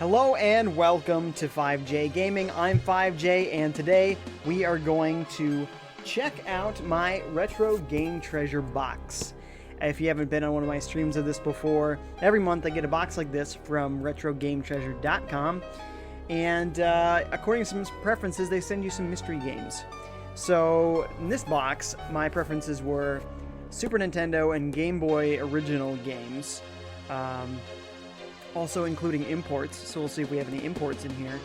Hello and welcome to FiveJay Gaming. I'm FiveJay, and today we are going to check out my Retro Game Treasure box. If you haven't been on one of my streams of this before, every month I get a box like this from RetroGameTreasure.com, and according to some preferences, they send you some mystery games. So in this box, my preferences were Super Nintendo and Game Boy original games. Also including imports, so we'll see if we have any imports in here.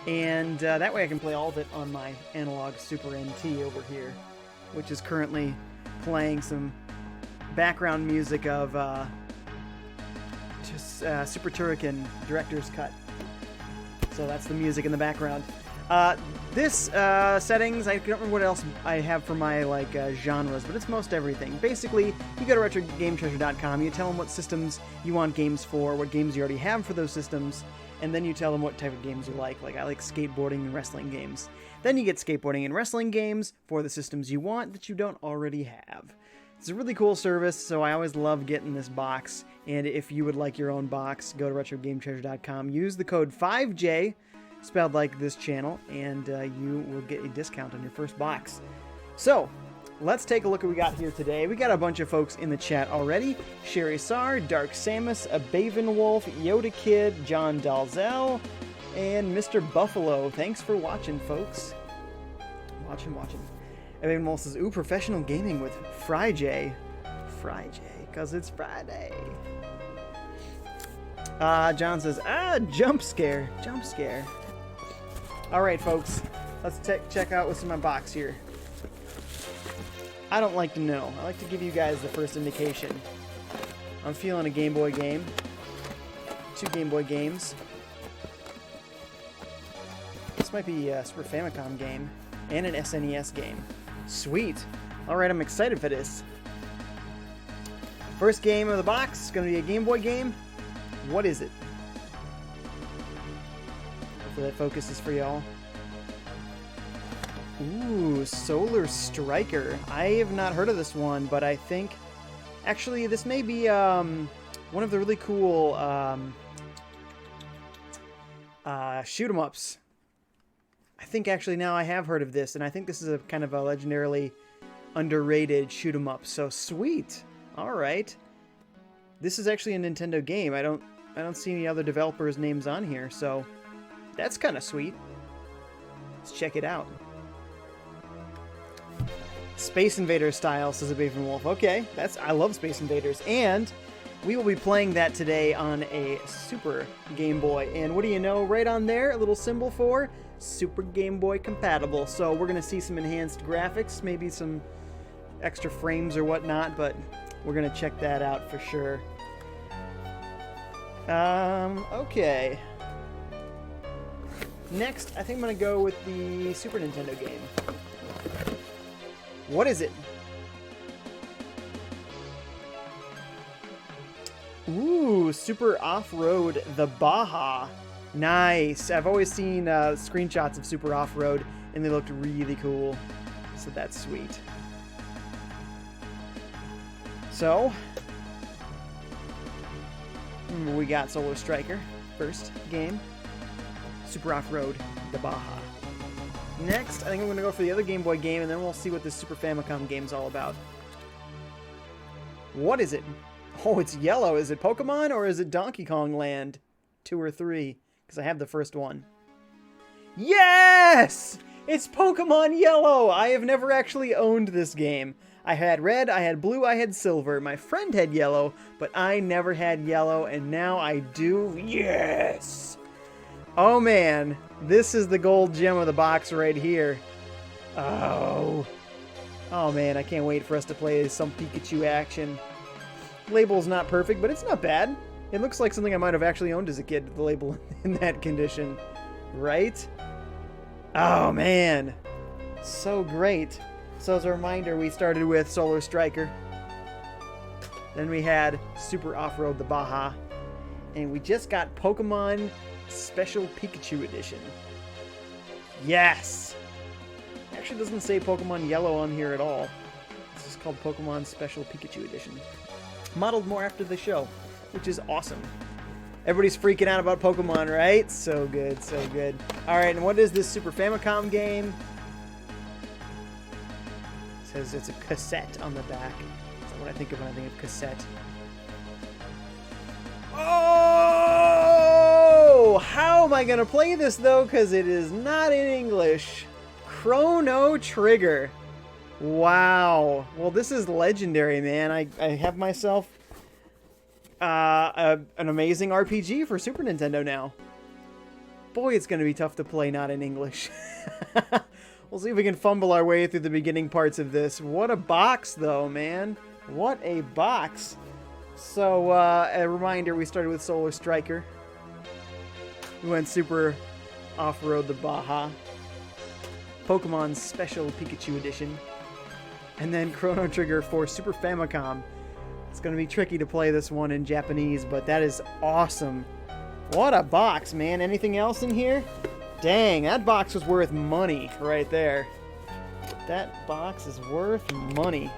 And that way I can play all of it on my analog Super NT over here, which is currently playing some background music of Super Turrican Director's Cut. So that's the music in the background. This settings, I don't remember what else I have for my genres, but it's most everything. Basically, you go to RetroGameTreasure.com, you tell them what systems you want games for, what games you already have for those systems, and then you tell them what type of games you like. Like, I like skateboarding and wrestling games. Then you get skateboarding and wrestling games for the systems you want that you don't already have. It's a really cool service, so I always love getting this box. And if you would like your own box, go to RetroGameTreasure.com, use the code FiveJ, spelled like this channel, and you will get a discount on your first box. So, let's take a look at what we got here today. We got a bunch of folks in the chat already. Sherry Sar, Dark Samus, a Baven Wolf, Yoda Kid, John Dalzell, and Mr. Buffalo. Thanks for watching, folks. Watching. Baven Wolf says, ooh, professional gaming with FiveJay. FiveJay, because it's Friday. John says, jump scare. Alright, folks, let's check out what's in my box here. I don't like to know. I like to give you guys the first indication. I'm feeling a Game Boy game. 2 Game Boy games. This might be a Super Famicom game and an SNES game. Sweet. Alright, I'm excited for this. First game of the box is going to be a Game Boy game. What is it? Hopefully that focus is for y'all. Ooh, Solar Striker. I have not heard of this one, but I think... Actually, this may be one of the really cool shoot-em-ups. I think actually now I have heard of this, and I think this is a kind of a legendarily underrated shoot-em-up. So sweet. All right. This is actually a Nintendo game. I don't see any other developers' names on here, so that's kind of sweet. Let's check it out. Space Invaders style, says a Baven Wolf. Okay, I love Space Invaders, and we will be playing that today on a Super Game Boy. And what do you know, right on there, a little symbol for Super Game Boy compatible. So we're going to see some enhanced graphics, maybe some extra frames or whatnot, but we're going to check that out for sure. Okay. Next, I think I'm going to go with the Super Nintendo game. What is it? Ooh, Super Off-Road the Baja. Nice. I've always seen screenshots of Super Off-Road, and they looked really cool. So that's sweet. So, we got Solar Striker, first game. Super Off-Road, the Baja. Next, I think I'm going to go for the other Game Boy game, and then we'll see what this Super Famicom game's all about. What is it? Oh, it's yellow. Is it Pokemon, or is it Donkey Kong Land 2 or 3? Because I have the first one. Yes! It's Pokemon Yellow! I have never actually owned this game. I had red, I had blue, I had silver. My friend had yellow, but I never had yellow, and now I do. Yes! Oh man, this is the gold gem of the box right here. Oh man, I can't wait for us to play some Pikachu action. Label's not perfect, but it's not bad. It looks like something I might have actually owned as a kid, the label in that condition. Right? Oh man, so great. So as a reminder, we started with Solar Striker. Then we had Super Off-Road the Baja. And we just got Pokemon Special Pikachu Edition. Yes! Actually doesn't say Pokemon Yellow on here at all. It's just called Pokemon Special Pikachu Edition. Modeled more after the show, which is awesome. Everybody's freaking out about Pokemon, right? So good, so good. All right, and what is this Super Famicom game? It says it's a cassette on the back. That's what I think of when I think of cassette. Oh! How am I going to play this, though? Because it is not in English. Chrono Trigger. Wow. Well, this is legendary, man. I have myself an amazing RPG for Super Nintendo now. Boy, it's going to be tough to play not in English. We'll see if we can fumble our way through the beginning parts of this. What a box, though, man. What a box. So, a reminder, we started with Solar Striker. We went super off-road the Baja. Pokemon Special Pikachu Edition. And then Chrono Trigger for Super Famicom. It's going to be tricky to play this one in Japanese, but that is awesome. What a box, man. Anything else in here? Dang, that box was worth money right there. That box is worth money.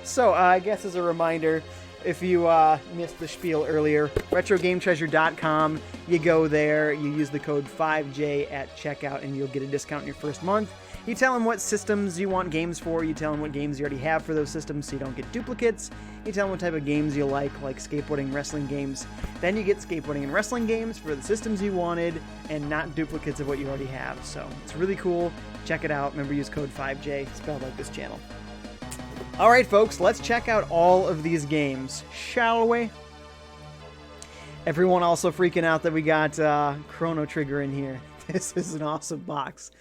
So, I guess as a reminder, if you missed the spiel earlier, RetroGameTreasure.com, you go there, you use the code FiveJay at checkout, and you'll get a discount in your first month. You tell them what systems you want games for, you tell them what games you already have for those systems so you don't get duplicates, you tell them what type of games you like skateboarding, wrestling games. Then you get skateboarding and wrestling games for the systems you wanted, and not duplicates of what you already have. So, it's really cool. Check it out. Remember, use code FiveJ, spelled like this channel. Alright, folks, let's check out all of these games, shall we? Everyone also freaking out that we got Chrono Trigger in here. This is an awesome box.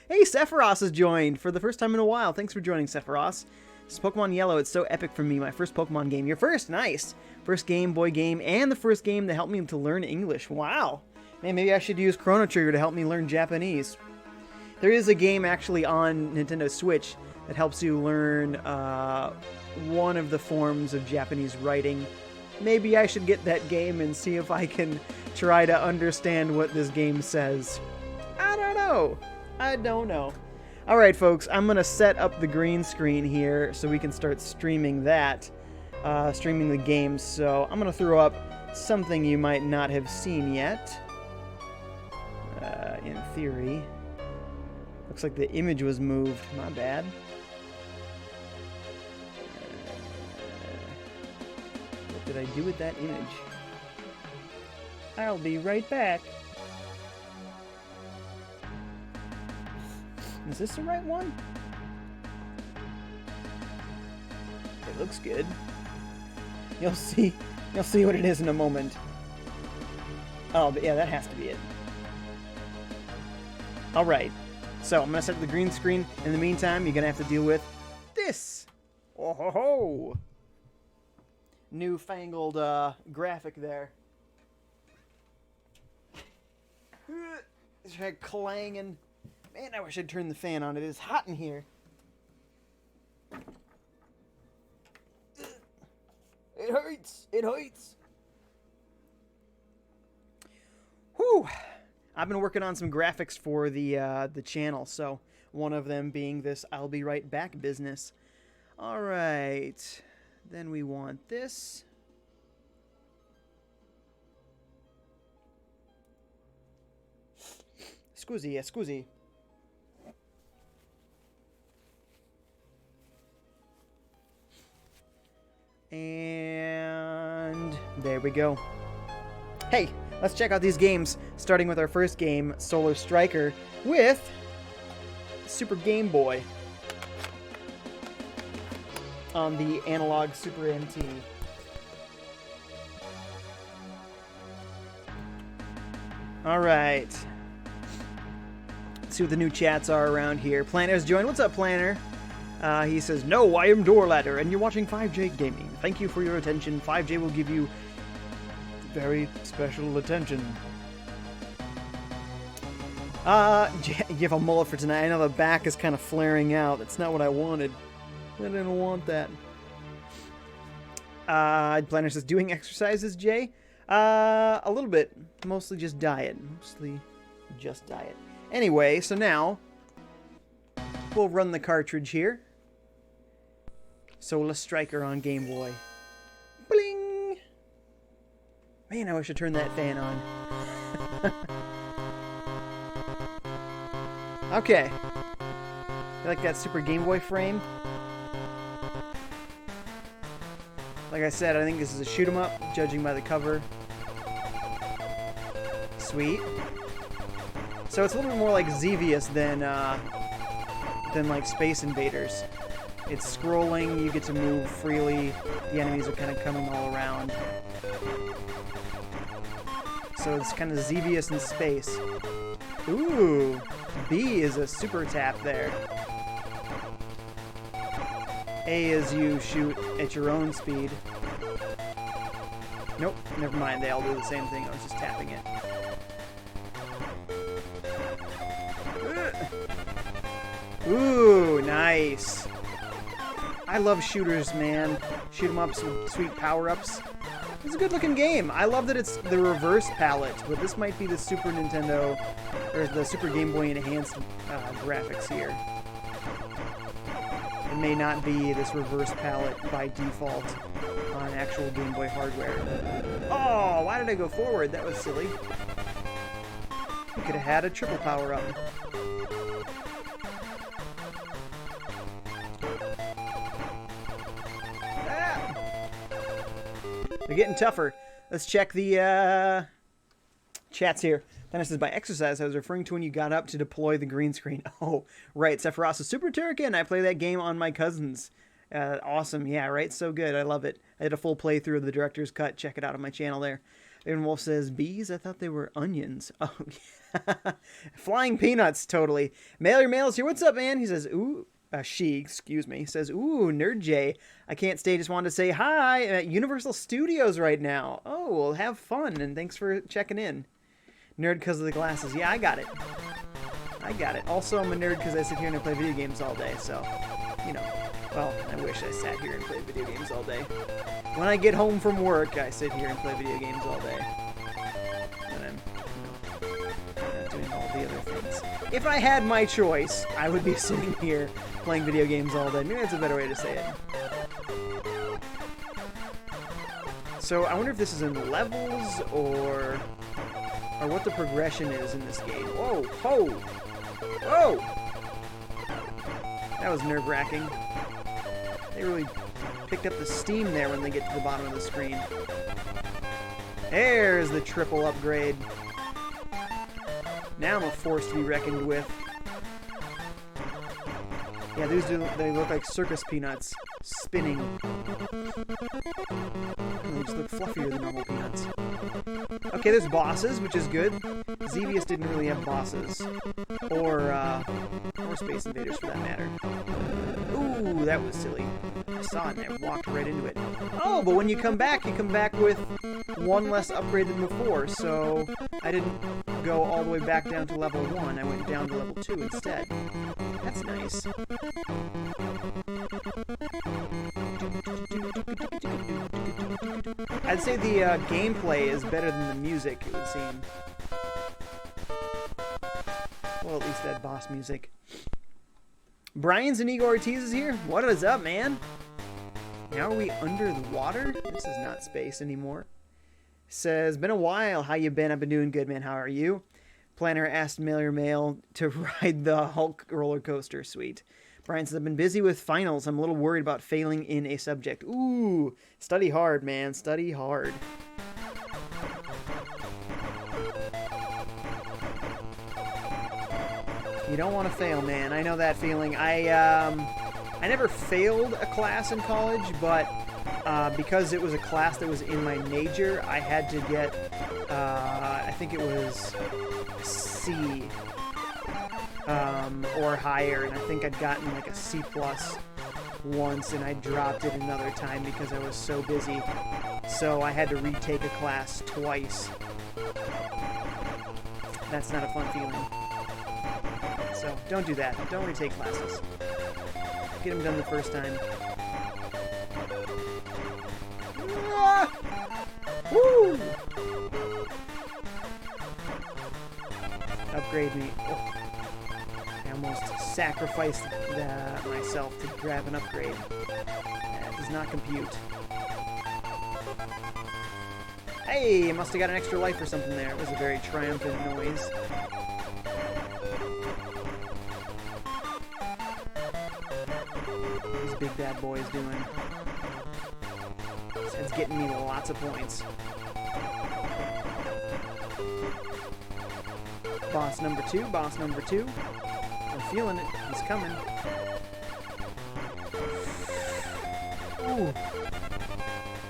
Hey, Sephiroth has joined for the first time in a while. Thanks for joining, Sephiroth. This is Pokemon Yellow. It's so epic for me. My first Pokemon game. Your first? Nice. First Game Boy game, and the first game that helped me to learn English. Wow. Man, maybe I should use Chrono Trigger to help me learn Japanese. There is a game actually on Nintendo Switch that helps you learn one of the forms of Japanese writing. Maybe I should get that game and see if I can try to understand what this game says. I don't know. I don't know. Alright, folks, I'm going to set up the green screen here so we can start streaming that. Streaming the game. So I'm going to throw up something you might not have seen yet. In theory. Looks like the image was moved. My bad. What did I do with that image? I'll be right back. Is this the right one? It looks good. You'll see what it is in a moment. Oh, but yeah, that has to be it. Alright. So, I'm going to set the green screen. In the meantime, you're going to have to deal with this. Oh ho ho! Newfangled graphic there. It's like clanging. Man, I wish I'd turn the fan on. It is hot in here. It hurts. It hurts. Whew. I've been working on some graphics for the channel, so one of them being this I'll be right back business. All right. Then we want this. Scusi, scusi. And there we go. Hey, let's check out these games, starting with our first game, Solar Striker, with Super Game Boy on the analog Super NT. Alright. Let's see what the new chats are around here. Planner's joined. What's up, Planner? He says, "No, I am Doorladder, and you're watching FiveJay Gaming. Thank you for your attention. FiveJay will give you very special attention." You have a mullet for tonight. I know the back is kind of flaring out. That's not what I wanted. I didn't want that. Planner says, "Doing exercises, Jay?" A little bit. Mostly just diet. Anyway, so now we'll run the cartridge here. Solar Striker on Game Boy. Bling! Man, I wish I turned that fan on. Okay. You like that Super Game Boy frame? Like I said, I think this is a shoot 'em up, judging by the cover. Sweet. So it's a little bit more like Xevious than like Space Invaders. It's scrolling, you get to move freely, the enemies are kind of coming all around. So it's kind of Xevious in space. Ooh, B is a super tap there. A is you shoot at your own speed. Nope, never mind, they all do the same thing, I was just tapping it. Ooh, nice. I love shooters, man. Shoot 'em ups with sweet power-ups. It's a good-looking game. I love that it's the reverse palette, but this might be the Super Nintendo, or the Super Game Boy Enhanced graphics here. It may not be this reverse palette by default on actual Game Boy hardware. Oh, why did I go forward? That was silly. You could have had a triple power-up. They're getting tougher. Let's check the chats here. Dennis says, by exercise, I was referring to when you got up to deploy the green screen. Oh, right. Sephiroth is Super Turrican. I play that game on my cousins. Awesome. Yeah, right. So good. I love it. I did a full playthrough of the director's cut. Check it out on my channel there. Aaron Wolf says, bees? I thought they were onions. Oh, yeah. Flying peanuts, totally. Mailer Mail's here. What's up, man? He says, ooh. Excuse me, says, ooh, Nerd J. I can't stay, just wanted to say hi at Universal Studios right now. Oh, well, have fun, and thanks for checking in. Nerd because of the glasses. Yeah, I got it. I got it. Also, I'm a nerd because I sit here and I play video games all day, so, you know. Well, I wish I sat here and played video games all day. When I get home from work, I sit here and play video games all day. And I'm, not doing all the other things. If I had my choice, I would be sitting here playing video games all day. Maybe that's a better way to say it. So I wonder if this is in the levels or what the progression is in this game. Whoa! Whoa! Whoa! That was nerve-wracking. They really picked up the steam there when they get to the bottom of the screen. There's the triple upgrade. Now I'm a force to be reckoned with. Yeah, these they look like circus peanuts spinning. They just look fluffier than normal peanuts. Okay, there's bosses, which is good. Xevious didn't really have bosses. Or Space Invaders for that matter. Ooh, that was silly. I saw it and I walked right into it. Oh, but when you come back with one less upgrade than before, so I didn't go all the way back down to level 1. I went down to level 2 instead. That's nice. I'd say the gameplay is better than the music, it would seem. Well, at least that boss music. Brian's and Igor Ortiz is here. What is up, man? Now are we under the water? This is not space anymore. Says, been a while. How you been? I've been doing good, man. How are you? Planner asked Mailer Mail to ride the Hulk roller coaster. Sweet. Brian says, I've been busy with finals. I'm a little worried about failing in a subject. Ooh, study hard, man. Study hard. You don't want to fail, man. I know that feeling. I never failed a class in college, but because it was a class that was in my major, I had to get, I think it was C or higher, and I think I'd gotten like a C+ once, and I dropped it another time because I was so busy. So I had to retake a class twice. That's not a fun feeling. So don't do that. Don't retake classes. Get them done the first time. Ah! Woo! Upgrade me. Oh. I almost sacrificed myself to grab an upgrade. That does not compute. Hey, I must have got an extra life or something there. It was a very triumphant noise. What are these big bad boys doing? This head's getting me lots of points. Boss number 2, boss number 2. I'm feeling it. He's coming. Ooh.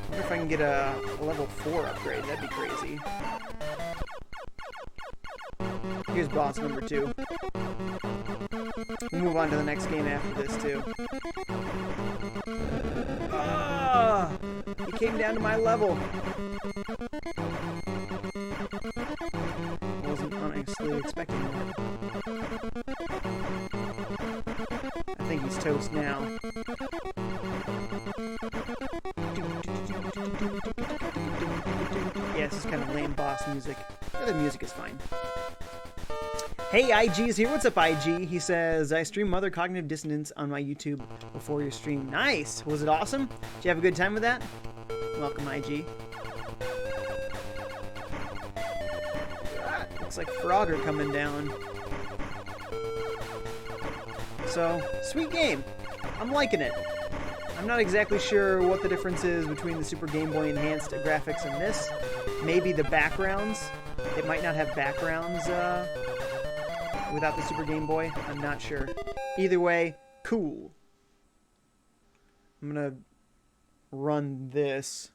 I wonder if I can get a level 4 upgrade. That'd be crazy. Here's boss number 2. We'll move on to the next game after this, too. Ah! He came down to my level. I wasn't honestly expecting that. I think he's toast now. Yeah, this is kind of lame boss music. The other music is fine. Hey, IG is here. What's up, IG? He says, I stream Mother Cognitive Dissonance on my YouTube before your stream. Nice! Was it awesome? Did you have a good time with that? Welcome, IG. Ah, looks like Frogger coming down. So, sweet game. I'm liking it. I'm not exactly sure what the difference is between the Super Game Boy Enhanced graphics and this. Maybe the backgrounds. It might not have backgrounds without the Super Game Boy. I'm not sure. Either way, cool. I'm gonna run this.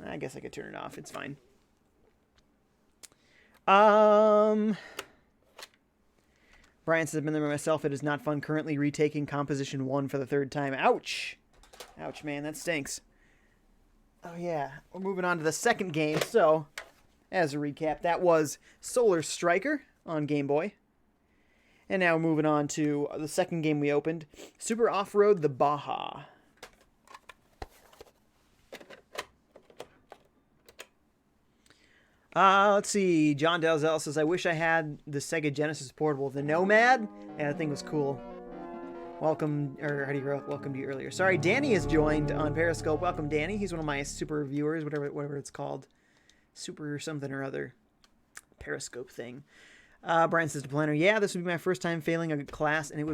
I guess I could turn it off. It's fine. Brian says, I've been there myself. It is not fun currently retaking Composition 1 for the 3rd time. Ouch! Ouch, man. That stinks. Oh, yeah. We're moving on to the second game. So, as a recap, that was Solar Striker on Game Boy. And now moving on to the second game we opened, Super Off-Road the Baja. Let's see. John Dalzell says, I wish I had the Sega Genesis Portable. The Nomad? Yeah, that thing was cool. Welcome, or how do you welcome to you earlier? Sorry, Danny has joined on Periscope. Welcome, Danny. He's one of my super viewers, whatever it's called. Super something or other. Periscope thing. Brian says to Planner, yeah, this would be my first time failing a class, and it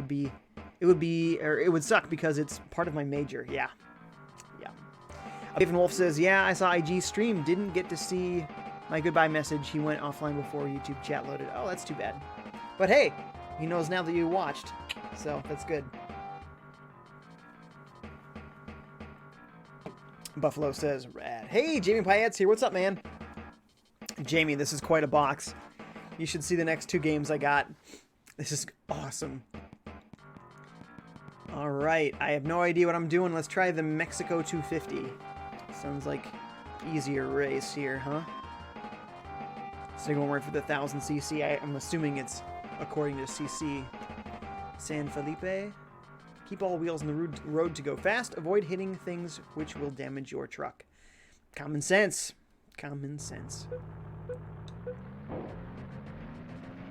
would suck because it's part of my major. Yeah. Yeah. Raven Wolf says, yeah, I saw IG stream, didn't get to see my goodbye message. He went offline before YouTube chat loaded. Oh, that's too bad. But hey, he knows now that you watched, so that's good. Buffalo says, rad. Hey, Jamie Payette's here. What's up, man? Jamie, this is quite a box. You should see the next 2 games I got. This is awesome. Alright, I have no idea what I'm doing. Let's try the Mexico 250. Sounds like easier race here, huh? So going right for the 1000cc. I'm assuming it's according to CC. San Felipe. Keep all wheels on the road to go fast. Avoid hitting things which will damage your truck. Common sense. Common sense.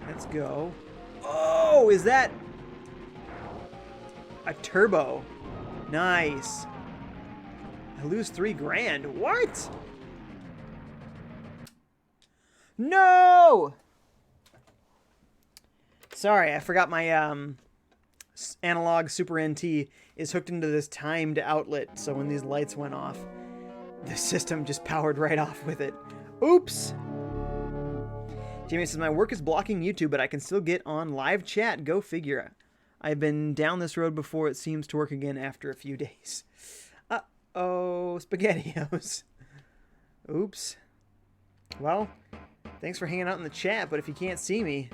Let's go. Oh, is that a turbo? Nice. I lose 3 grand. What? No! Sorry, I forgot my analog Super NT is hooked into this timed outlet, so when these lights went off, the system just powered right off with it. Oops! Jamie says, my work is blocking YouTube, but I can still get on live chat. Go figure. I've been down this road before. It seems to work again after a few days. Uh-oh, SpaghettiOs. Oops. Well, thanks for hanging out in the chat, but if you can't see me,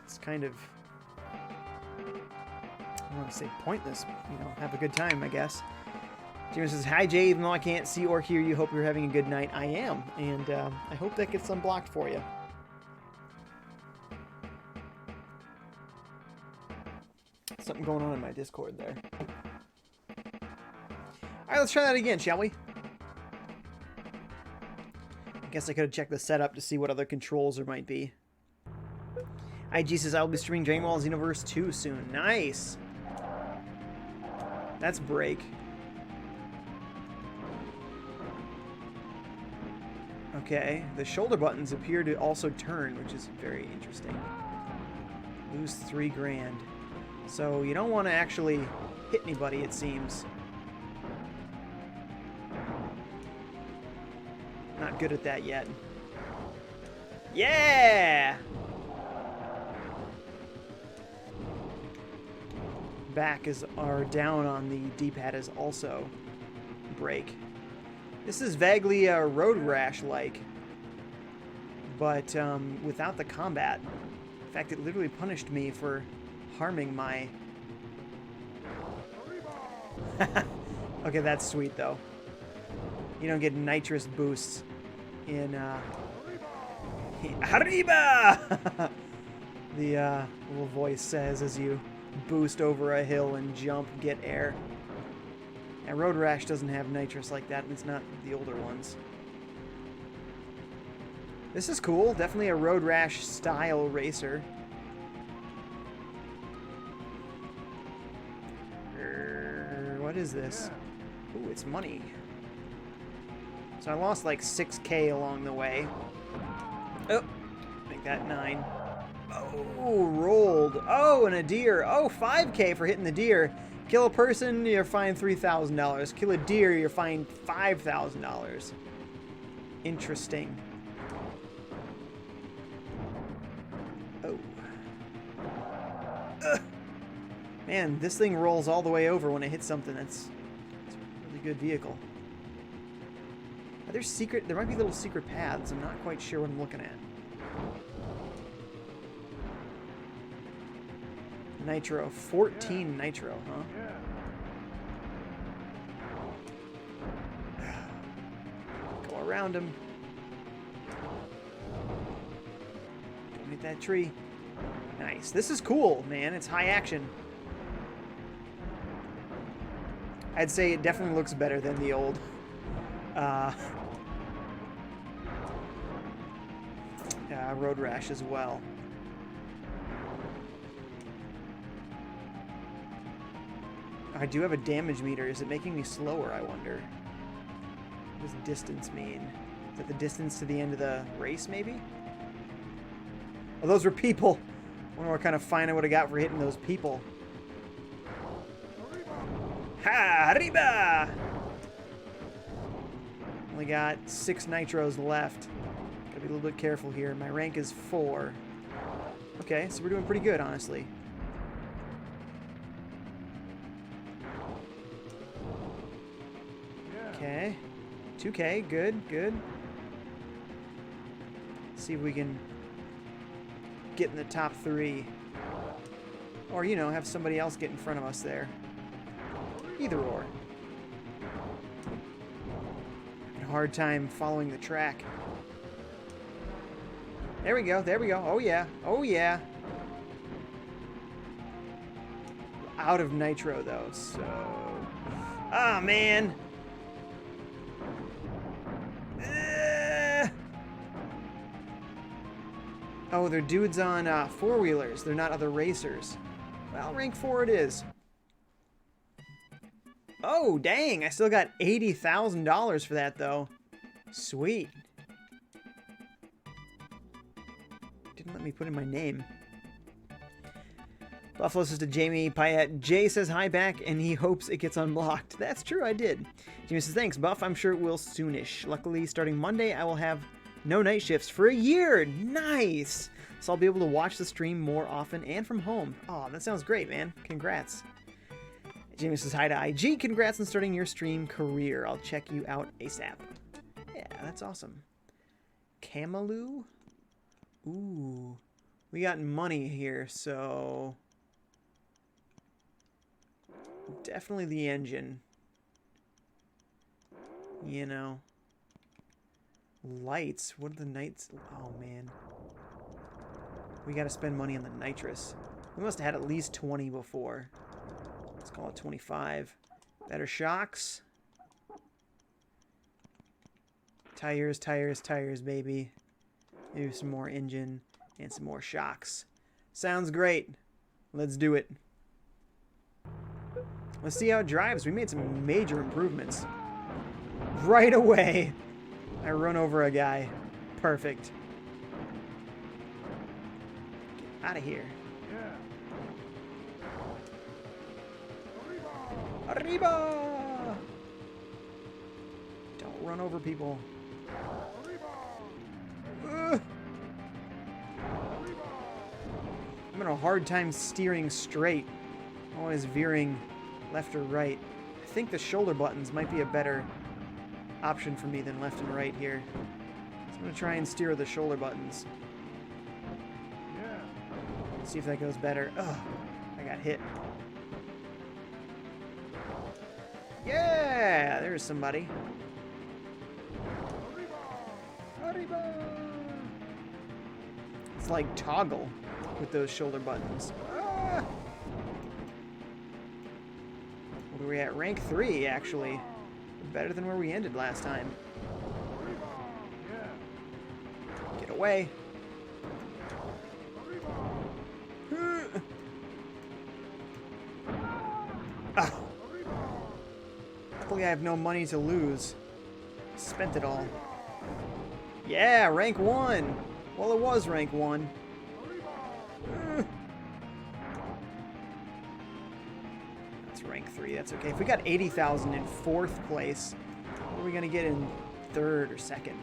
it's kind of, I don't want to say pointless, you know, have a good time, I guess. Jamie says, hi, Jay, even though I can't see or hear you, hope you're having a good night. I am, and I hope that gets unblocked for you. Something going on in my Discord there. Alright, let's try that again, shall we? I guess I could have checked the setup to see what other controls there might be. IG says, I'll be streaming Dragon Ball Xenoverse 2 soon. Nice! That's break. Okay, the shoulder buttons appear to also turn, which is very interesting. Lose 3 grand. So you don't want to actually hit anybody, it seems. Not good at that yet. Yeah! Back are down on the D-pad is also brake. This is vaguely Road Rash-like, but without the combat. In fact, it literally punished me for harming my... Okay, that's sweet, though. You don't get nitrous boosts in... Arriba! The little voice says as you boost over a hill and jump, get air. And Road Rash doesn't have nitrous like that, and it's not the older ones. This is cool. Definitely a Road Rash style racer. What is this? Ooh, it's money. So I lost like 6K along the way. Oh, make that 9. Oh, rolled. Oh, and a deer. Oh, 5K for hitting the deer. Kill a person, you're fined $3,000. Kill a deer, you're fined $5,000. Interesting. Oh. Man, this thing rolls all the way over when it hits something. It's a really good vehicle. Are there secret... There might be little secret paths. I'm not quite sure what I'm looking at. Nitro. 14 nitro, huh? Go around him. Don't hit that tree. Nice. This is cool, man. It's high action. I'd say it definitely looks better than the old... Road Rash as well. I do have a damage meter. Is it making me slower, I wonder? What does distance mean? Is that the distance to the end of the race, maybe? Oh, those were people. I wonder what kind of fine I would have got for hitting those people. Ha! Arriba! Only got 6 nitros left. Gotta be a little bit careful here. My rank is 4. Okay, so we're doing pretty good, honestly. Okay. 2K, good, good. See if we can get in the top 3. Or, you know, have somebody else get in front of us there. Either or. Having a hard time following the track. There we go, there we go. Oh yeah, oh yeah. Out of nitro though, so... Ah, man! Oh, they're dudes on 4-wheelers. They're not other racers. Well, rank 4 it is. Oh, dang! I still got $80,000 for that, though. Sweet. Didn't let me put in my name. Buffalo says to Jamie Payette, Jay says hi back, and he hopes it gets unblocked. That's true, I did. Jamie says, thanks, Buff. I'm sure it will soonish. Luckily, starting Monday, I will have no night shifts for a year. Nice! So I'll be able to watch the stream more often and from home. Oh, that sounds great, man. Congrats. Jamie says hi to IG. Congrats on starting your stream career. I'll check you out ASAP. Yeah, that's awesome. Camaloo? Ooh. We got money here, so... definitely the engine. You know. Lights. What are the nights? Oh, man. We gotta spend money on the nitrous. We must have had at least 20 before. Let's call it 25. Better shocks. Tires, tires, tires, baby. Maybe some more engine and some more shocks. Sounds great. Let's do it. Let's see how it drives. We made some major improvements. Right away. I run over a guy. Perfect. Get out of here. Arriba! Don't run over people. I'm having a hard time steering straight. Always veering left or right. I think the shoulder buttons might be a better option for me than left and right here. So I'm going to try and steer with the shoulder buttons. See if that goes better. Ugh, I got hit. Yeah, there's somebody. Arriba! It's like toggle with those shoulder buttons. Ah! What are we at? Rank 3, actually. Better than where we ended last time. Get away. Ah. Luckily I have no money to lose. Spent it all. Yeah, rank 1. Well, it was rank 1. That's rank 3. That's okay. If we got 80,000 in 4th place, what are we going to get in 3rd or 2nd?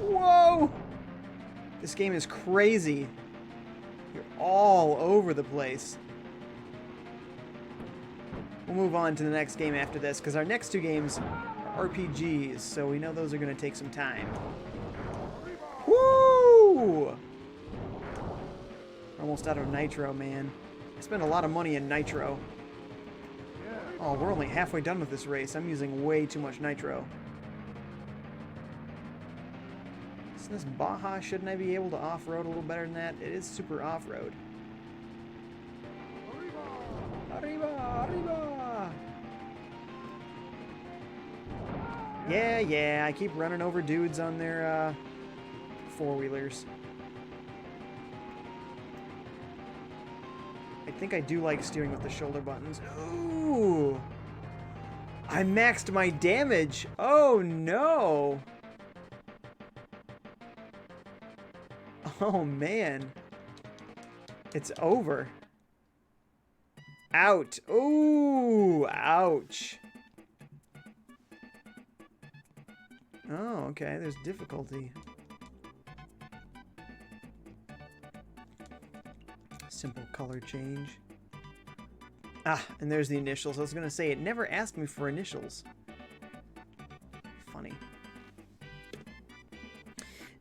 Whoa! This game is crazy. You're all over the place. We'll move on to the next game after this, because our next 2 games are RPGs, so we know those are going to take some time. Woo! Almost out of nitro, man. I spent a lot of money in nitro. Oh, we're only halfway done with this race. I'm using way too much nitro. Isn't this Baja? Shouldn't I be able to off-road a little better than that? It is super off-road. Arriba! Arriba! Yeah, I keep running over dudes on their four-wheelers. I think I do like steering with the shoulder buttons. Ooh! I maxed my damage! Oh no! Oh man. It's over. Out. Ooh, ouch. Oh, okay, there's difficulty. Simple color change. Ah, and there's the initials. I was gonna say, it never asked me for initials. Funny.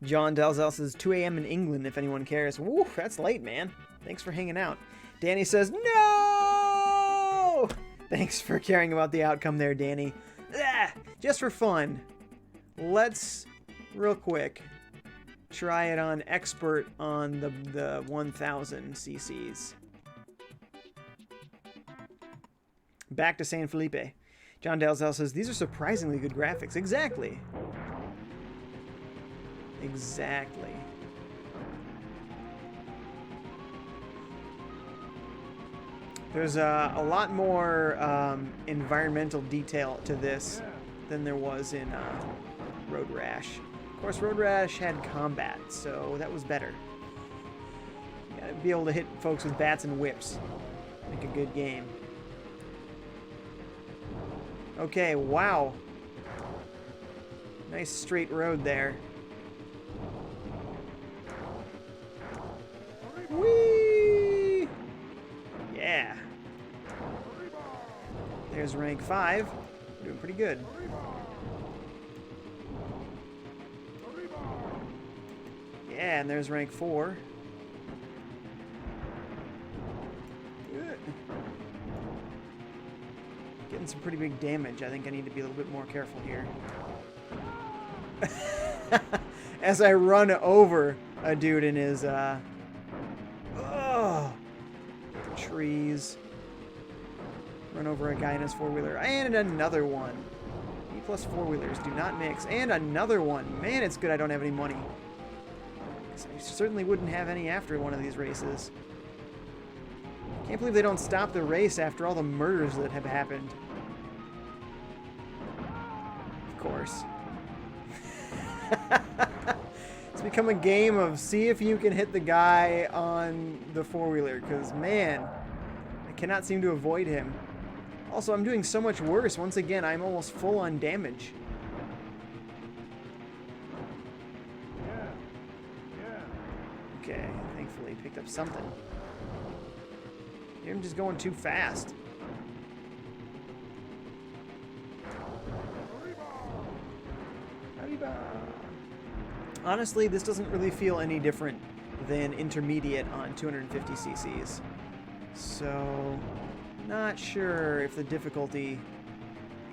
John Dalzell says 2 a.m. in England, if anyone cares. Woo, that's late, man. Thanks for hanging out. Danny says, no! Thanks for caring about the outcome there, Danny. Ah, just for fun. Let's, real quick, try it on expert on the 1000 cc's. Back to San Felipe. John Dalzell says, these are surprisingly good graphics. Exactly. Exactly. There's a lot more environmental detail to this than there was in Road Rash. Of course, Road Rash had combat, so that was better. You gotta be able to hit folks with bats and whips. Make a good game. Okay, wow. Nice straight road there. Whee! Yeah. There's rank 5. Doing pretty good. Yeah, and there's rank 4. Good. Getting some pretty big damage. I think I need to be a little bit more careful here. As I run over a dude in his trees. Run over a guy in his four-wheeler. And another one. E plus four-wheelers do not mix. And another one. Man, it's good I don't have any money. I certainly wouldn't have any after one of these races. Can't believe they don't stop the race after all the murders that have happened. course. It's become a game of see if you can hit the guy on the four-wheeler, because, man, I cannot seem to avoid him. Also, I'm doing so much worse. Once again, I'm almost full on damage. Okay, thankfully picked up something. I'm just going too fast. Honestly, this doesn't really feel any different than intermediate on 250 cc's. So, not sure if the difficulty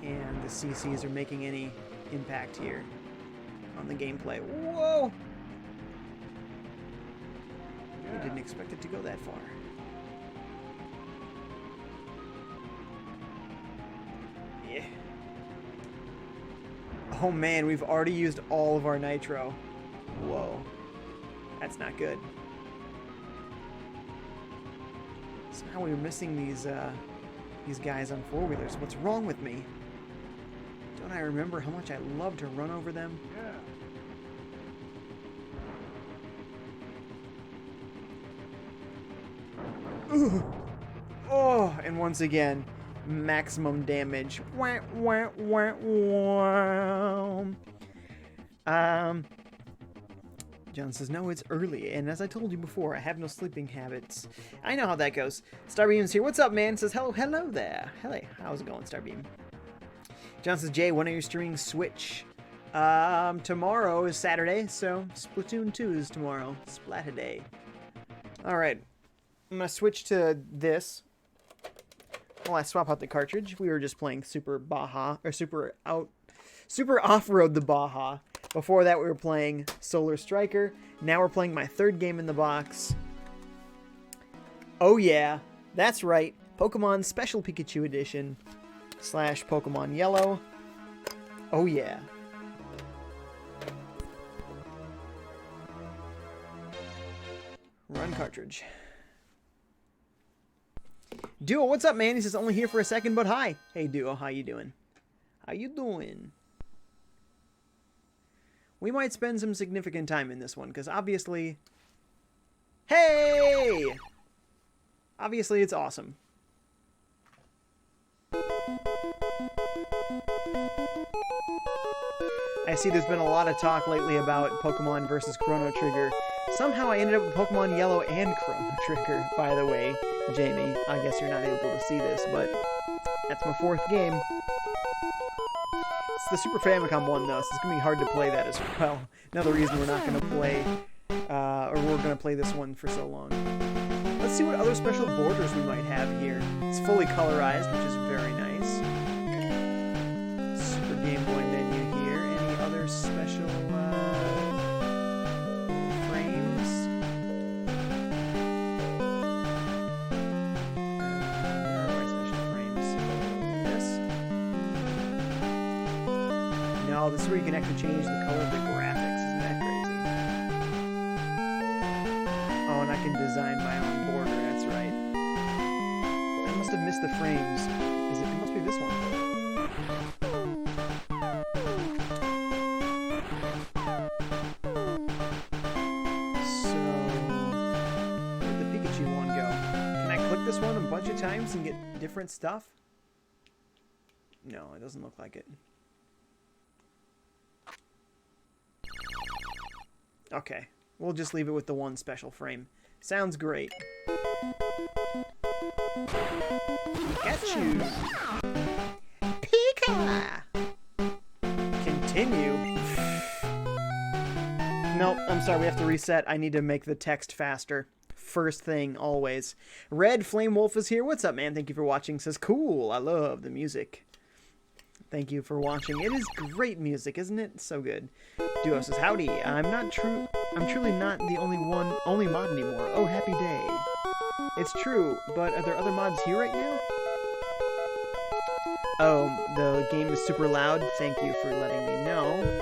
and the cc's are making any impact here on the gameplay. Whoa! I didn't expect it to go that far. Yeah. Oh man, we've already used all of our nitro. Whoa. That's not good. Somehow we were missing these guys on four-wheelers. What's wrong with me? Don't I remember how much I love to run over them? Yeah. Ooh. Oh, and once again, maximum damage. Wah, wah, wah, wah. John says, no, it's early, and as I told you before, I have no sleeping habits. I know how that goes. Starbeam's here. What's up, man? Says, hello there. Hey, how's it going, Starbeam? John says, Jay, when are you streaming Switch? Tomorrow is Saturday, so Splatoon 2 is tomorrow. Splatoday. Alright. I'm gonna switch to this. Well, I swap out the cartridge. We were just playing Super Off-Road the Baja. Before that, we were playing Solar Striker. Now we're playing my third game in the box. Oh yeah, that's right. Pokemon Special Pikachu Edition / Pokemon Yellow. Oh yeah. Run cartridge. Duo, what's up, man? He says, only here for a second, but hi. Hey, Duo, how you doing? How you doing? We might spend some significant time in this one, because obviously... Hey! Obviously, it's awesome. I see there's been a lot of talk lately about Pokemon versus Chrono Trigger. Somehow I ended up with Pokemon Yellow and Chrono Trigger, by the way. Jamie, I guess you're not able to see this, but that's my fourth game. It's the Super Famicom one, though, so it's going to be hard to play that as well. Another reason we're not going to play, or we're going to play this one for so long. Let's see what other special borders we might have here. It's fully colorized, which is very nice. Super Game Boy menu here. Any other special frames? Where are my special frames? This? No, this is where you can actually change the color of the graphics. Isn't that crazy? Oh, and I can design my own border. That's right. I must have missed the frames. It must be this one. So, where'd the Pikachu one go? Can I click this one a bunch of times and get different stuff? No, it doesn't look like it. Okay, we'll just leave it with the one special frame. Sounds great. Pikachu! Pika! Continue. Nope, I'm sorry, we have to reset. I need to make the text faster. First thing, always. Red Flame Wolf is here. What's up, man? Thank you for watching. Says, cool, I love the music. Thank you for watching. It is great music, isn't it? So good. Duo says, howdy. I'm truly not the only mod anymore. Oh, happy day. It's true, but are there other mods here right now? Oh, the game is super loud. Thank you for letting me know.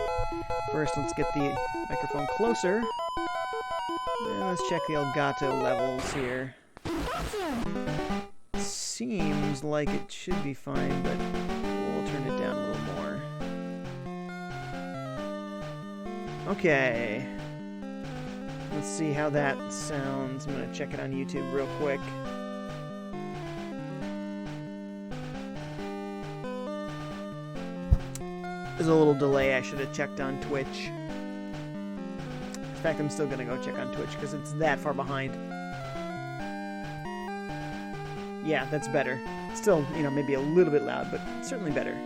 First, let's get the microphone closer. And let's check the Elgato levels here. Seems like it should be fine, but we'll turn it down a little more. Okay. Let's see how that sounds. I'm gonna check it on YouTube real quick. There's a little delay. I should have checked on Twitch. In fact, I'm still gonna go check on Twitch because it's that far behind. Yeah, that's better. Still, you know, maybe a little bit loud, but certainly better.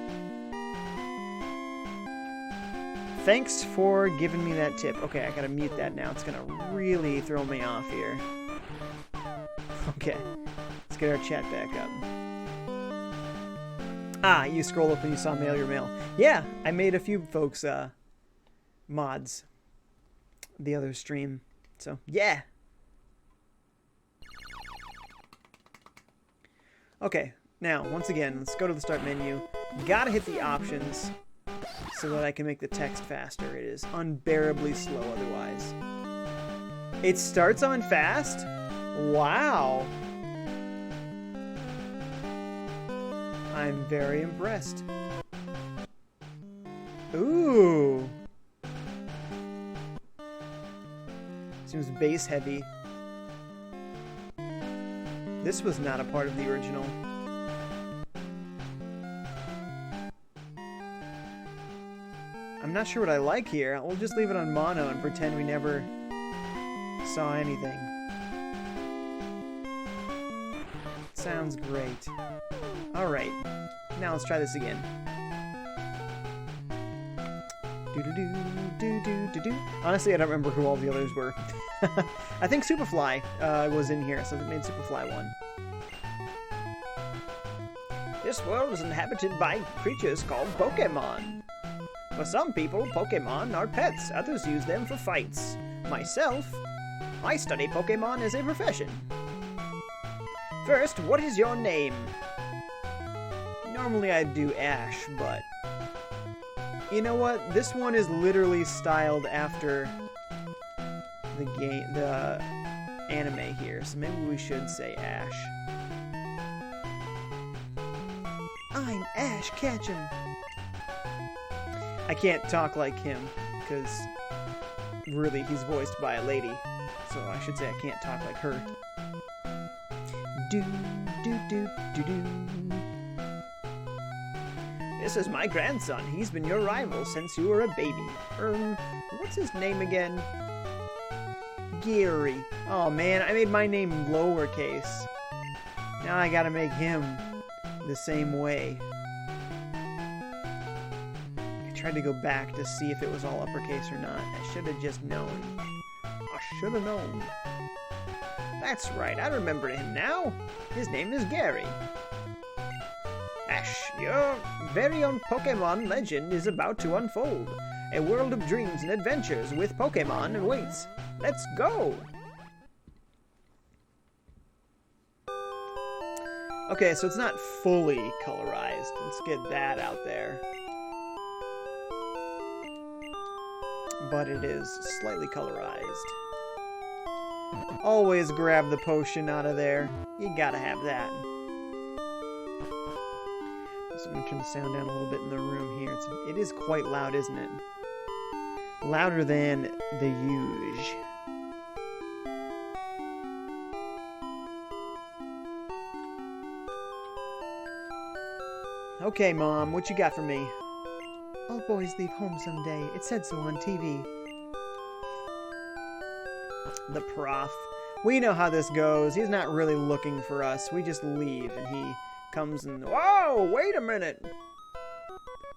Thanks for giving me that tip. Okay, I gotta mute that now. It's gonna really throw me off here. Okay, let's get our chat back up. Ah, you scroll up and you saw Mail Your Mail. Yeah, I made a few folks mods the other stream. So, yeah. Okay, now, once again, let's go to the start menu. Gotta hit the options so that I can make the text faster. It is unbearably slow otherwise. It starts on fast? Wow. I'm very impressed. Ooh. Seems bass heavy. This was not a part of the original. I'm not sure what I like here. We'll just leave it on mono and pretend we never saw anything. Sounds great. Alright, now let's try this again. Honestly, I don't remember who all the others were. I think Superfly was in here, so it made Superfly one. This world is inhabited by creatures called Pokemon. For some people, Pokemon are pets. Others use them for fights. Myself, I study Pokemon as a profession. First, what is your name? Normally I'd do Ash, but you know what? This one is literally styled after the anime here, so maybe we should say Ash. I'm Ash Ketchum. I can't talk like him, because really he's voiced by a lady, so I should say I can't talk like her. Do do do do do. This is my grandson. He's been your rival since you were a baby. What's his name again? Gary. Oh man, I made my name lowercase. Now I gotta make him the same way. I tried to go back to see if it was all uppercase or not. I should have just known. I should have known. That's right, I remember him now. His name is Gary. Ash, your very own Pokemon legend is about to unfold. A world of dreams and adventures with Pokemon awaits. Let's go! Okay, so it's not fully colorized. Let's get that out there. But it is slightly colorized. Always grab the potion out of there. You gotta have that. So I'm gonna turn the sound down a little bit in the room here. It is quite loud, isn't it? Louder than the huge. Okay, Mom, what you got for me? All boys leave home someday. It said so on TV. The prof. We know how this goes. He's not really looking for us. We just leave, and he comes and... Whoa! Wait a minute!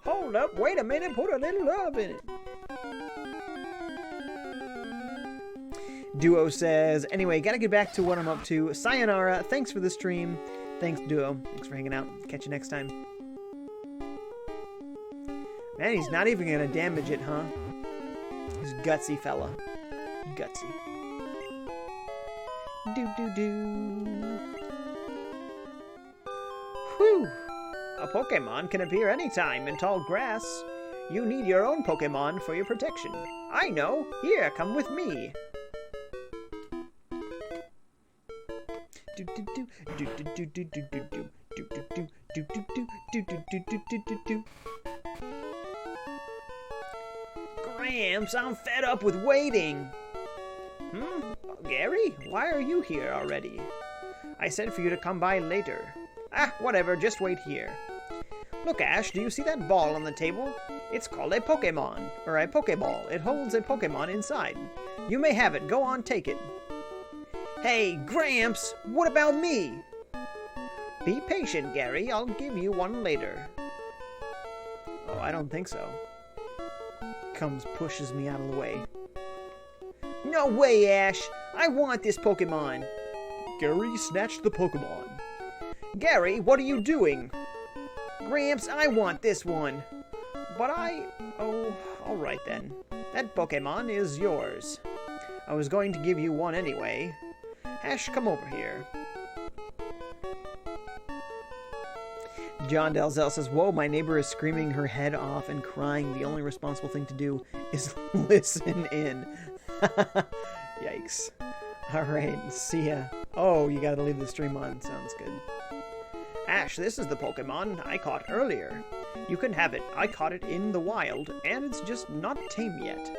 Hold up! Wait a minute! Put a little love in it! Duo says, anyway, gotta get back to what I'm up to. Sayonara. Thanks for the stream. Thanks, Duo. Thanks for hanging out. Catch you next time. Man, he's not even gonna damage it, huh? He's a gutsy fella. Gutsy. Do-do-do. Whew! A Pokemon can appear anytime in tall grass. You need your own Pokemon for your protection. I know! Here, come with me! Do-do-do, do-do-do-do-do-do-do, do-do-do, do-do-do, do-do-do-do-do-do-do. Gramps, I'm fed up with waiting. Gary, why are you here already? I said for you to come by later. Whatever, just wait here. Look, Ash, do you see that ball on the table? It's called a Pokemon, or a Pokeball. It holds a Pokemon inside. You may have it. Go on, take it. Hey, Gramps, what about me? Be patient, Gary. I'll give you one later. Oh, I don't think so. Comes, pushes me out of the way. No way, Ash! I want this Pokemon! Gary snatched the Pokemon. Gary, what are you doing? Gramps, I want this one. But oh, alright then. That Pokemon is yours. I was going to give you one anyway. Ash, come over here. John Dalzell says, whoa, my neighbor is screaming her head off and crying. The only responsible thing to do is listen in. Yikes. Alright, see ya. Oh, you gotta leave the stream on. Sounds good. Ash, this is the Pokemon I caught earlier. You can have it. I caught it in the wild, and it's just not tame yet.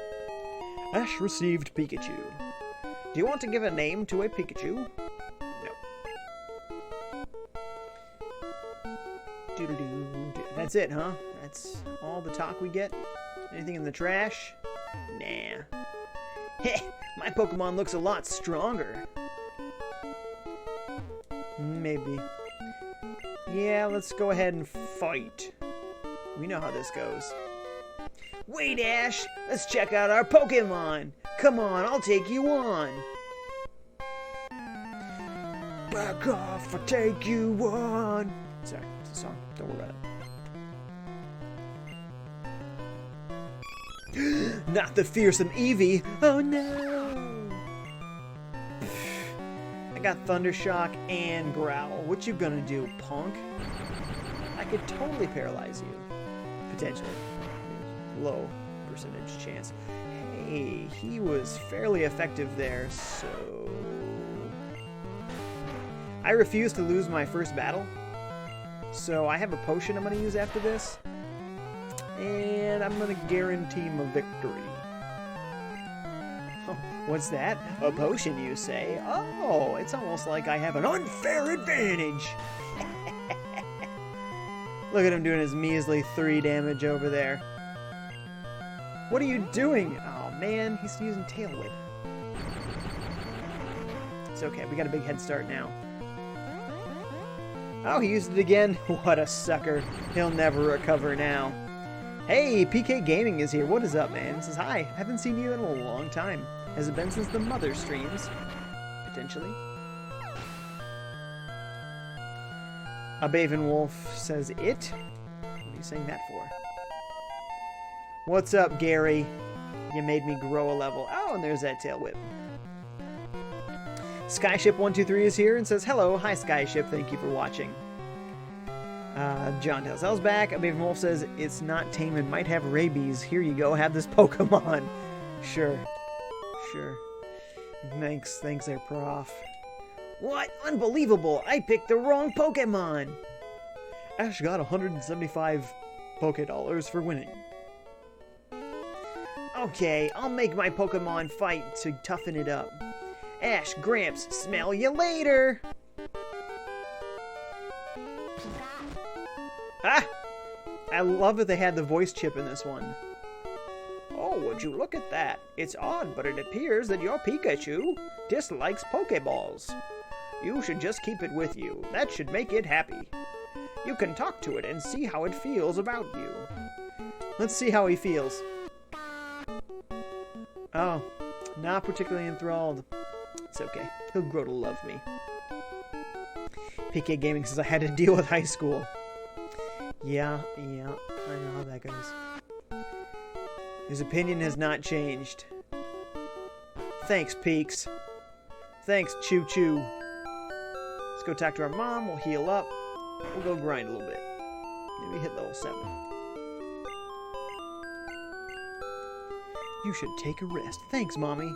Ash received Pikachu. Do you want to give a name to a Pikachu? No. That's it, huh? That's all the talk we get? Anything in the trash? Nah. Heh, my Pokemon looks a lot stronger. Maybe. Yeah, let's go ahead and fight. We know how this goes. Wait, Ash! Let's check out our Pokemon! Come on, I'll take you on! Back off, I'll take you on! Sorry, it's a song. Don't worry about it. Not the fearsome Eevee! Oh no! I got Thundershock and Growl. What you gonna do, punk? I could totally paralyze you. Potentially. Low percentage chance. Hey, he was fairly effective there, so... I refuse to lose my first battle. So I have a potion I'm going to use after this. And I'm going to guarantee him a victory. Oh, what's that? A potion, you say? Oh, it's almost like I have an unfair advantage. Look at him doing his measly 3 damage over there. What are you doing? Oh man, he's using Tail Whip. It's okay, we got a big head start now. Oh, he used it again? What a sucker. He'll never recover now. Hey, FiveJay Gaming is here. What is up, man? He says, hi, haven't seen you in a long time. Has it been since the mother streams? Potentially. A Baven Wolf says, it? What are you saying that for? What's up, Gary? You made me grow a level. Oh, and there's that Tail Whip. Skyship123 is here and says, hello, hi Skyship, thank you for watching. John Dalzell's back. A Baven Wolf says, it's not tame and might have rabies. Here you go, have this Pokemon. Sure. Thanks there, Prof. What? Unbelievable! I picked the wrong Pokemon! Ash got 175 Poké-Dollars for winning. Okay, I'll make my Pokemon fight to toughen it up. Ash, Gramps, smell you later! Ah! I love that they had the voice chip in this one. Oh, would you look at that? It's odd, but it appears that your Pikachu dislikes Pokeballs. You should just keep it with you. That should make it happy. You can talk to it and see how it feels about you. Let's see how he feels. Oh, not particularly enthralled. It's okay. He'll grow to love me. FiveJay Gaming says I had to deal with high school. Yeah, I know how that goes. His opinion has not changed. Thanks, Peaks. Thanks, Choo Choo. Let's go talk to our mom. We'll heal up. We'll go grind a little bit. Maybe hit level 7. You should take a rest. Thanks, Mommy.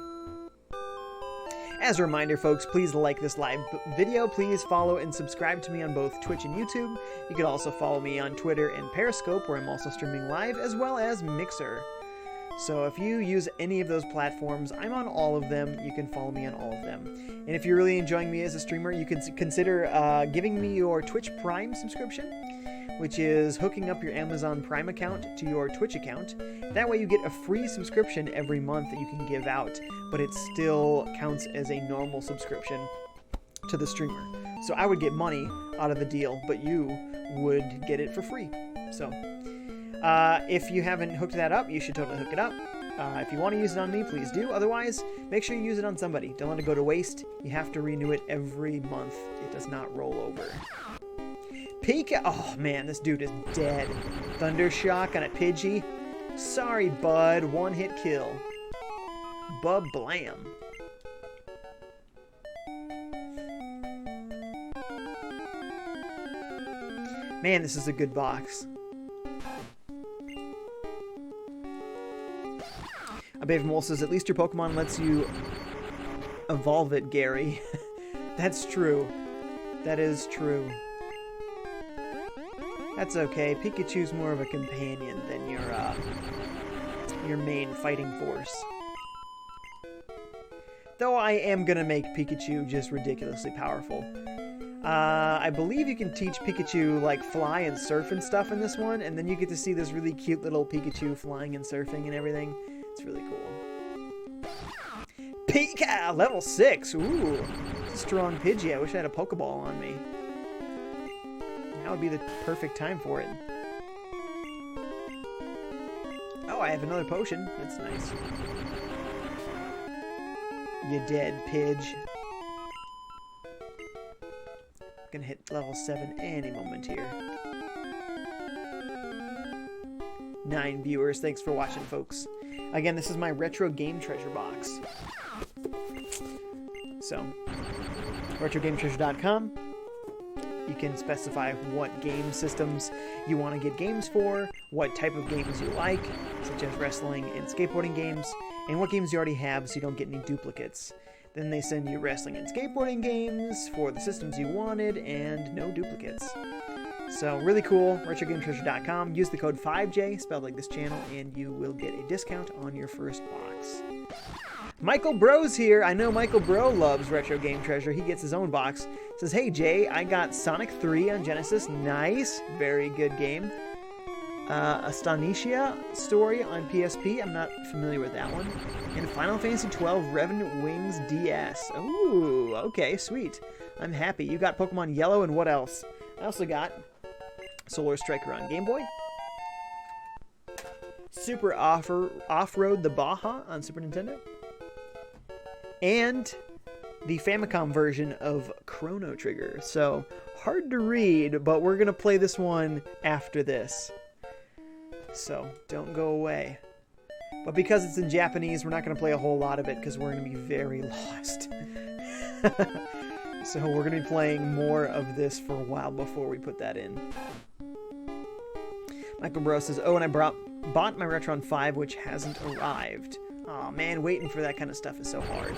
As a reminder, folks, please like this live video. Please follow and subscribe to me on both Twitch and YouTube. You can also follow me on Twitter and Periscope, where I'm also streaming live, as well as Mixer. So if you use any of those platforms, I'm on all of them. You can follow me on all of them. And if you're really enjoying me as a streamer, you can consider giving me your Twitch Prime subscription, which is hooking up your Amazon Prime account to your Twitch account. That way you get a free subscription every month that you can give out, but it still counts as a normal subscription to the streamer. So I would get money out of the deal, but you would get it for free. So if you haven't hooked that up, you should totally hook it up. If you want to use it on me, please do. Otherwise, make sure you use it on somebody. Don't let it go to waste. You have to renew it every month. It does not roll over. Pika. Oh, man, this dude is dead. Thundershock on a Pidgey. Sorry, bud. One-hit kill. Blam. Man, this is a good box. Abavemol says, at least your Pokemon lets you evolve it, Gary. That's true. That is true. That's okay. Pikachu's more of a companion than your main fighting force. Though I am gonna make Pikachu just ridiculously powerful. I believe you can teach Pikachu, like, fly and surf and stuff in this one, and then you get to see this really cute little Pikachu flying and surfing and everything. It's really cool. Pika! Level 6! Ooh! It's a strong Pidgey. I wish I had a Pokeball on me. Now would be the perfect time for it. Oh, I have another potion. That's nice. You dead, Pidge. Gonna hit level 7 any moment here. 9 viewers. Thanks for watching, folks. Again, this is my retro game treasure box. So, retrogametreasure.com. You can specify what game systems you want to get games for, what type of games you like, such as wrestling and skateboarding games, and what games you already have so you don't get any duplicates. Then they send you wrestling and skateboarding games for the systems you wanted and no duplicates. So really cool, retrogametreasure.com. Use the code FiveJay, spelled like this channel, and you will get a discount on your first box. Michael Bro's here. I know Michael Bro loves Retro Game Treasure. He gets his own box. Says, hey Jay, I got Sonic 3 on Genesis. Nice. Very good game. Astonicia story on PSP. I'm not familiar with that one. And Final Fantasy 12 Revenant Wings DS. Ooh, okay, sweet. I'm happy. You got Pokemon Yellow, and what else? I also got Solar Striker on Game Boy. Super Off-Road the Baja on Super Nintendo. And the Famicom version of Chrono Trigger. So, hard to read, but we're going to play this one after this. So, don't go away. But because it's in Japanese, we're not going to play a whole lot of it because we're going to be very lost. So we're going to be playing more of this for a while before we put that in. Michael Bro says, oh, and I bought my Retron 5, which hasn't arrived. Aw, man, waiting for that kind of stuff is so hard.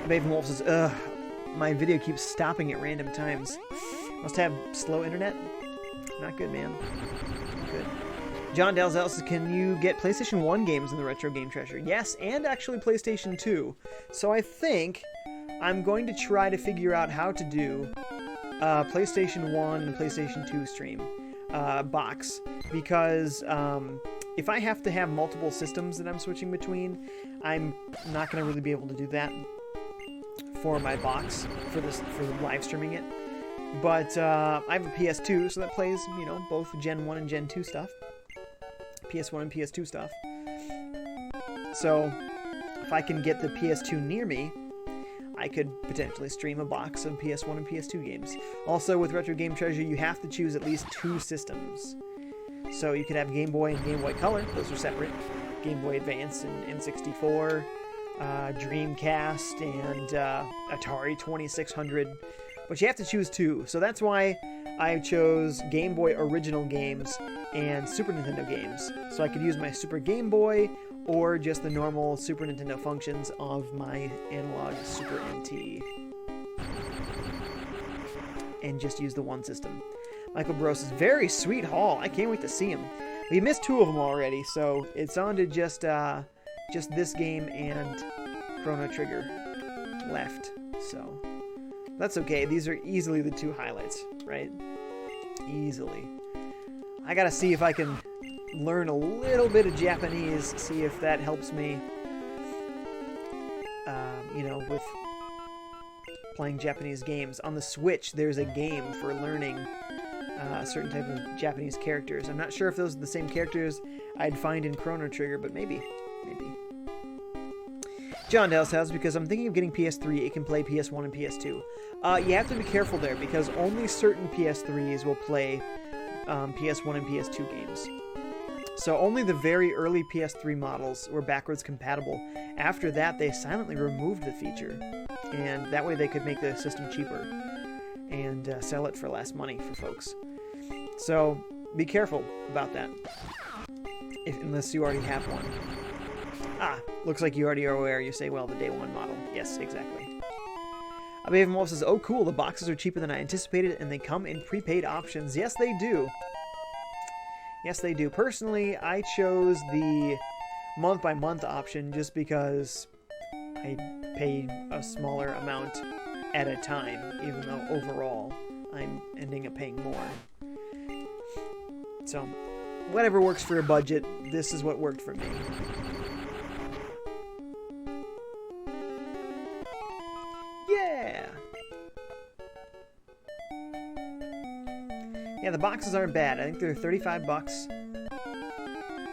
Babe Wolf says, ugh, my video keeps stopping at random times. Must have slow internet? Not good, man. Not good. John Dalzell says, can you get PlayStation 1 games in the Retro Game Treasure? Yes, and actually PlayStation 2. So I think I'm going to try to figure out how to do PlayStation 1 and PlayStation 2 stream box. Because if I have to have multiple systems that I'm switching between, I'm not going to really be able to do that for my box, for live streaming it. But I have a PS2, so that plays, you know, both Gen 1 and Gen 2 stuff. PS1 and PS2 stuff. So, if I can get the PS2 near me, I could potentially stream a box of PS1 and PS2 games. Also, with Retro Game Treasure, you have to choose at least 2 systems. So you could have Game Boy and Game Boy Color. Those are separate. Game Boy Advance and N64, Dreamcast, and Atari 2600. But you have to choose 2. So that's why I chose Game Boy original games and Super Nintendo games. So I could use my Super Game Boy or just the normal Super Nintendo functions of my analog Super NT. And just use the one system. Michael Bros is very sweet haul. I can't wait to see him. We missed 2 of them already, so it's on to just this game and Chrono Trigger left. So that's okay. These are easily the 2 highlights, right? Easily. I gotta see if I can learn a little bit of Japanese, see if that helps me, you know, with playing Japanese games. On the Switch, there's a game for learning a certain type of Japanese characters. I'm not sure if those are the same characters I'd find in Chrono Trigger, but maybe. John Dale says, because I'm thinking of getting PS3, it can play PS1 and PS2. You have to be careful there, because only certain PS3s will play PS1 and PS2 games. So only the very early PS3 models were backwards compatible. After that, they silently removed the feature, and that way they could make the system cheaper and sell it for less money for folks. So be careful about that, unless you already have one. Ah, looks like you already are aware. You say, well, the day one model. Yes, exactly. Abaven Wolf says, oh, cool, the boxes are cheaper than I anticipated, and they come in prepaid options. Yes, they do. Yes, they do. Personally, I chose the month-by-month option just because I paid a smaller amount at a time, even though overall I'm ending up paying more. So, whatever works for your budget, this is what worked for me. Yeah! Yeah, the boxes aren't bad. I think they're 35 bucks.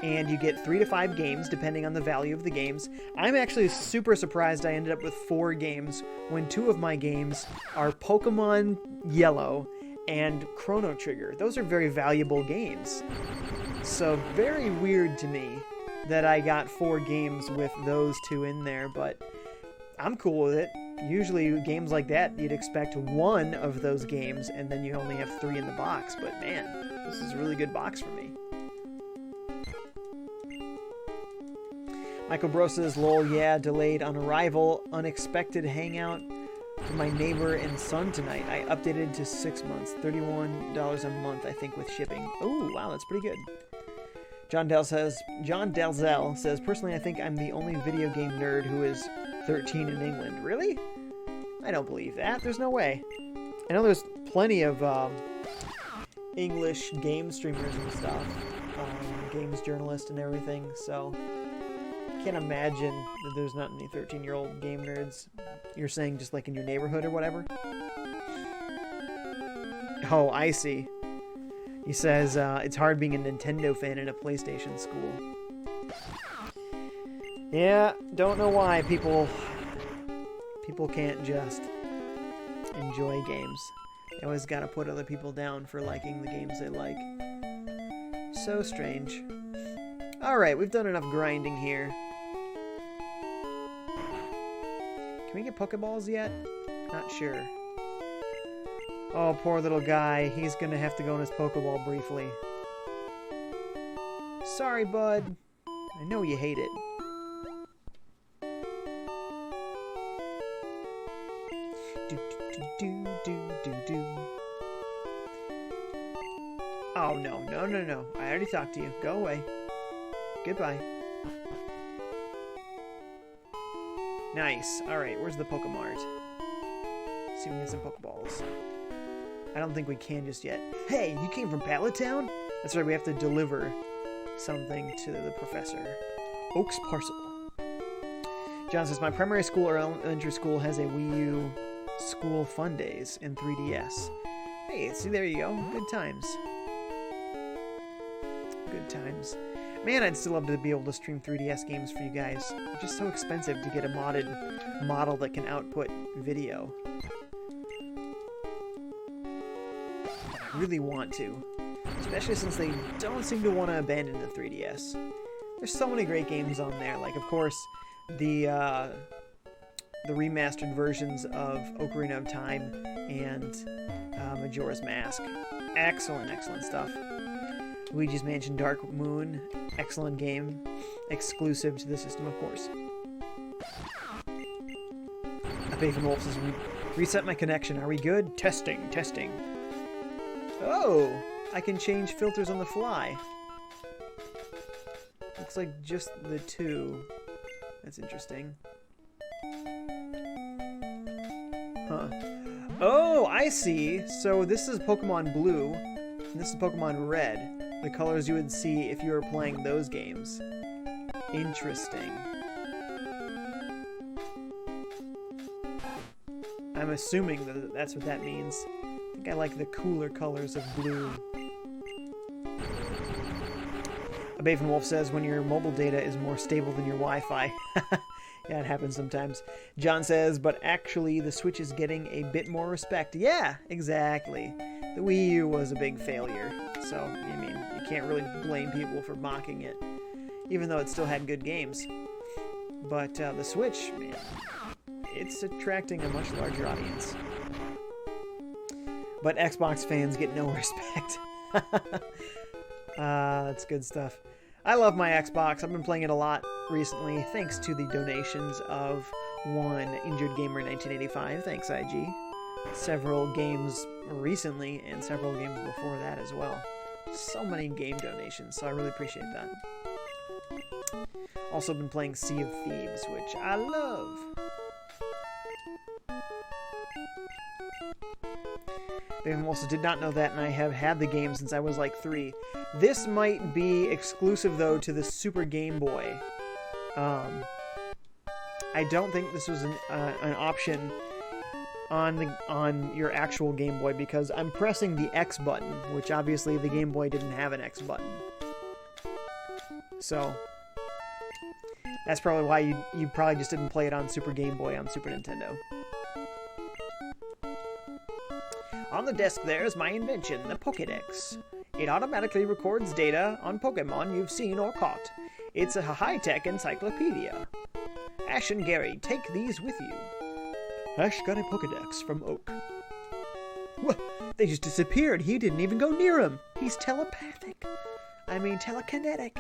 And you get 3 to 5 games, depending on the value of the games. I'm actually super surprised I ended up with 4 games, when 2 of my games are Pokemon Yellow and Chrono Trigger. Those are very valuable games. So, very weird to me that I got 4 games with those 2 in there, but I'm cool with it. Usually games like that, you'd expect 1 of those games, and then you only have 3 in the box. But man, this is a really good box for me. Michael Bro says, lol, yeah, delayed on arrival. Unexpected hangout for my neighbor and son tonight. I updated to 6 months. $31 a month, I think, with shipping. Oh, wow, that's pretty good. John Dalzell says, personally, I think I'm the only video game nerd who is 13 in England. Really? I don't believe that. There's no way. I know there's plenty of English game streamers and stuff, games journalists and everything, so I can't imagine that there's not any 13-year-old game nerds. You're saying just like in your neighborhood or whatever? Oh, I see. He says, it's hard being a Nintendo fan in a PlayStation school. Yeah, don't know why people can't just enjoy games. They always gotta put other people down for liking the games they like. So strange. Alright, we've done enough grinding here. Can we get Pokeballs yet? Not sure. Oh, poor little guy. He's gonna have to go in his Pokeball briefly. Sorry, bud. I know you hate it. Oh, no. I already talked to you. Go away. Goodbye. Nice. Alright, where's the Pokemart? See if we can get some Pokeballs. I don't think we can just yet. Hey, you came from Pallet Town? That's right, we have to deliver something to the professor. Oak's Parcel. John says, my primary school or elementary school has a Wii U school fun days in 3DS. Hey, see, there you go. Good times. Good times. Man, I'd still love to be able to stream 3DS games for you guys. They're just so expensive to get a modded model that can output video. I really want to. Especially since they don't seem to want to abandon the 3DS. There's so many great games on there. Like, of course, the remastered versions of Ocarina of Time and Majora's Mask. Excellent, excellent stuff. Luigi's Mansion Dark Moon. Excellent game. Exclusive to the system, of course. Abaven Wolf says, reset my connection. Are we good? Testing, testing. Oh! I can change filters on the fly. Looks like just the two. That's interesting. Huh. Oh, I see. So this is Pokemon Blue, and this is Pokemon Red. The colors you would see if you were playing those games. Interesting. I'm assuming that that's what that means. I think I like the cooler colors of blue. A Baven Wolf says, when your mobile data is more stable than your Wi-Fi. Yeah, it happens sometimes. John says, but actually the Switch is getting a bit more respect. Yeah, exactly. The Wii U was a big failure. So, I mean, you can't really blame people for mocking it. Even though it still had good games. But the Switch, man, it's attracting a much larger audience. But Xbox fans get no respect. That's good stuff. I love my Xbox. I've been playing it a lot recently, thanks to the donations of one Injured Gamer 1985. Thanks, IG. Several games recently, and several games before that as well. So many game donations, so I really appreciate that. Also been playing Sea of Thieves, which I love. Baven also did not know that, and I have had the game since I was like 3. This might be exclusive, though, to the Super Game Boy. I don't think this was an option on your actual Game Boy, because I'm pressing the X button, which obviously the Game Boy didn't have an X button. So that's probably why you probably just didn't play it on Super Game Boy on Super Nintendo. On the desk there's my invention, the Pokédex. It automatically records data on Pokemon you've seen or caught. It's a high-tech encyclopedia. Ash and Gary, take these with you. Ash got a Pokédex from Oak. Well, they just disappeared. He didn't even go near him. He's telepathic. I mean telekinetic.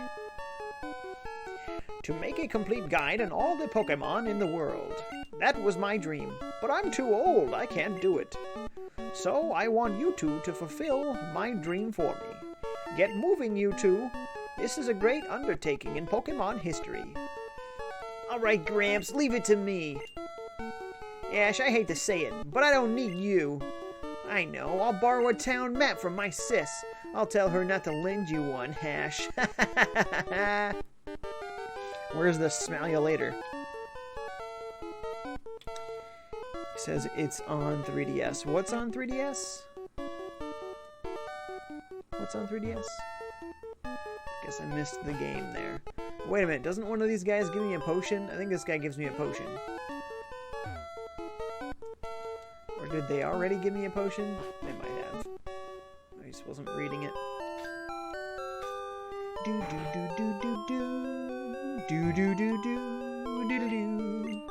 To make a complete guide on all the Pokemon in the world. That was my dream, but I'm too old. I can't do it. So I want you two to fulfill my dream for me. Get moving, you two. This is a great undertaking in Pokemon history. Alright, Gramps, leave it to me. Ash, I hate to say it, but I don't need you. I know, I'll borrow a town map from my sis. I'll tell her not to lend you one, Hash. Where's the smell you later? He says it's on 3DS. What's on 3DS? What's on 3DS? Guess I missed the game there. Wait a minute, doesn't one of these guys give me a potion? I think this guy gives me a potion. Or did they already give me a potion? They might have. I just wasn't reading it. Do do do do do do do do do do do do.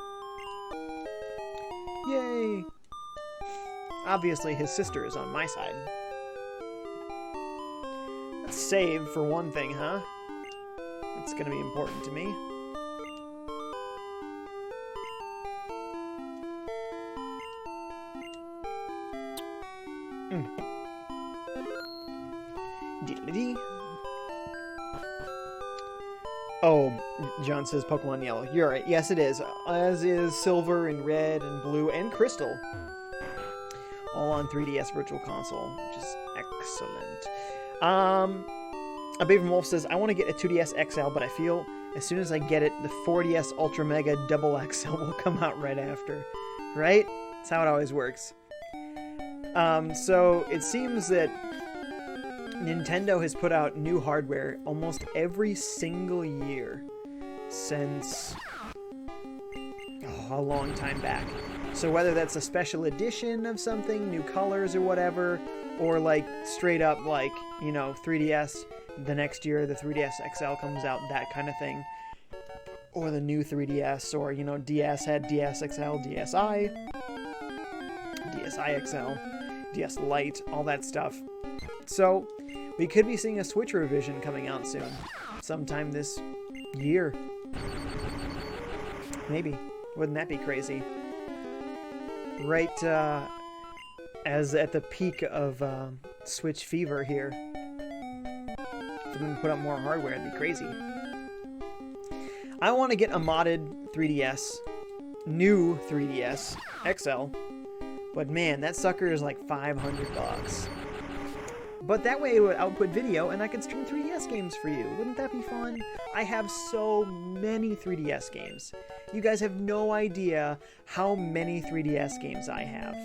Yay! Obviously his sister is on my side. Let's save for one thing, huh? That's gonna be important to me. Diddly-dee. Oh, John says Pokemon Yellow. You're right. Yes, it is. As is Silver and Red and Blue and Crystal. All on 3DS Virtual Console, which is excellent. A Baven Wolf says, I want to get a 2DS XL, but I feel as soon as I get it, the 4DS Ultra Mega Double XL will come out right after. Right? That's how it always works. So it seems that Nintendo has put out new hardware almost every single year since a long time back. So whether that's a special edition of something, new colors or whatever, or like straight up like, you know, 3DS, the next year the 3DS XL comes out, that kind of thing. Or the new 3DS, or, you know, DS had DS XL, DSi, DSi XL, DS Lite, all that stuff. So we could be seeing a Switch revision coming out soon. Sometime this year. Maybe. Wouldn't that be crazy? Right as at the peak of Switch fever here. If we're going to put out more hardware, it'd be crazy. I want to get a modded 3DS, new 3DS XL, but man, that sucker is like $500. But that way it would output video and I could stream 3DS games for you. Wouldn't that be fun? I have so many 3DS games. You guys have no idea how many 3DS games I have.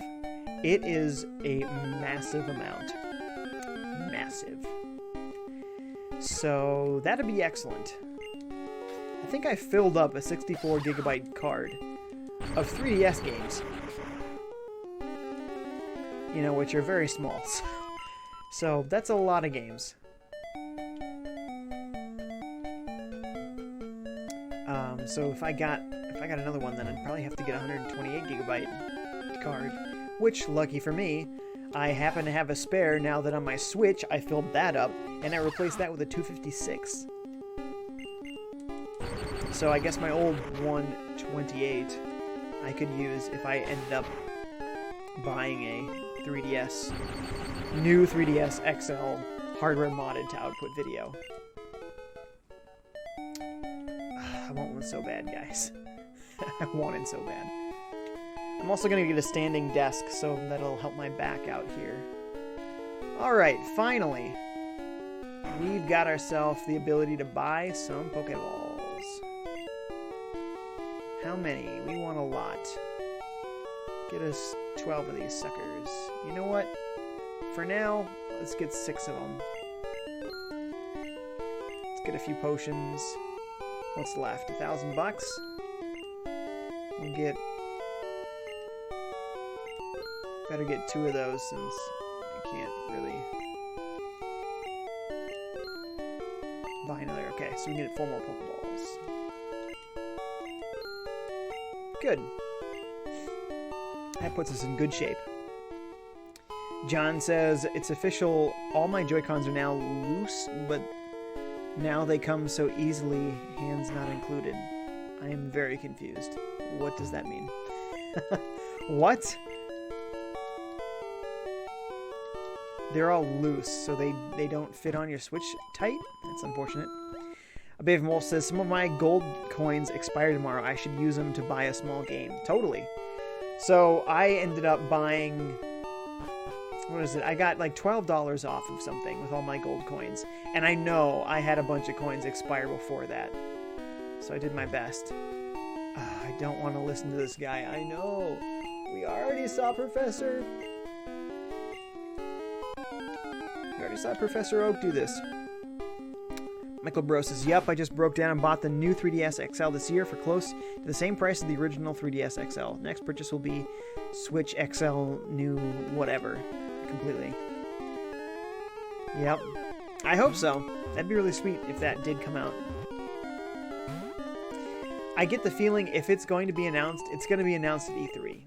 It is a massive amount. Massive. So that'd be excellent. I think I filled up a 64 gigabyte card of 3DS games. You know, which are very small. So that's a lot of games. So if I got another one, then I'd probably have to get a 128 gigabyte card. Which, lucky for me, I happen to have a spare now that on my Switch I filled that up, and I replaced that with a 256. So I guess my old 128 I could use if I ended up buying a 3DS, new 3DS XL hardware modded to output video. I want one so bad, guys. I want it so bad. I'm also going to get a standing desk, so that'll help my back out here. Alright, finally, we've got ourselves the ability to buy some Pokeballs. How many? We want a lot. Get us 12 of these suckers. You know what? For now, let's get 6 of them. Let's get a few potions. What's left? $1,000? We'll get... Better get 2 of those since I can't really buy another. Okay, so we can get 4 more Pokeballs. Good. That puts us in good shape. John says, it's official, all my Joy-Cons are now loose, but now they come so easily, hands not included. I am very confused. What does that mean? What? They're all loose, so they don't fit on your Switch tight? That's unfortunate. Abav Wolf says, some of my gold coins expire tomorrow. I should use them to buy a small game. Totally. So I ended up buying... What is it? I got like $12 off of something with all my gold coins. And I know I had a bunch of coins expire before that. So I did my best. I don't want to listen to this guy. I know. We already saw Professor... We already saw Professor Oak do this. Michael Bro says, yep, I just broke down and bought the new 3DS XL this year for close to the same price as the original 3DS XL. Next purchase will be Switch XL new whatever. Completely. Yep. I hope so. That'd be really sweet if that did come out. I get the feeling if it's going to be announced, it's going to be announced at E3.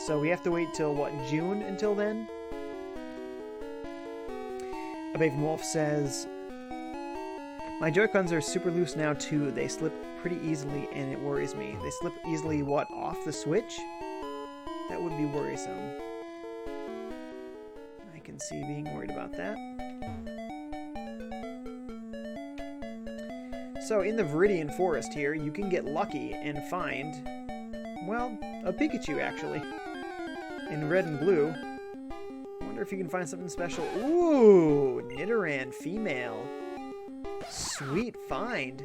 So we have to wait till, what, June until then? Abaven Wolf says, my Joy-Cons are super loose now too. They slip pretty easily and it worries me. They slip easily, what, off the Switch? That would be worrisome. I can see being worried about that. So in the Viridian Forest here, you can get lucky and find, well, a Pikachu actually. In red and blue. Wonder if you can find something special. Ooh, Nidoran female. Sweet find.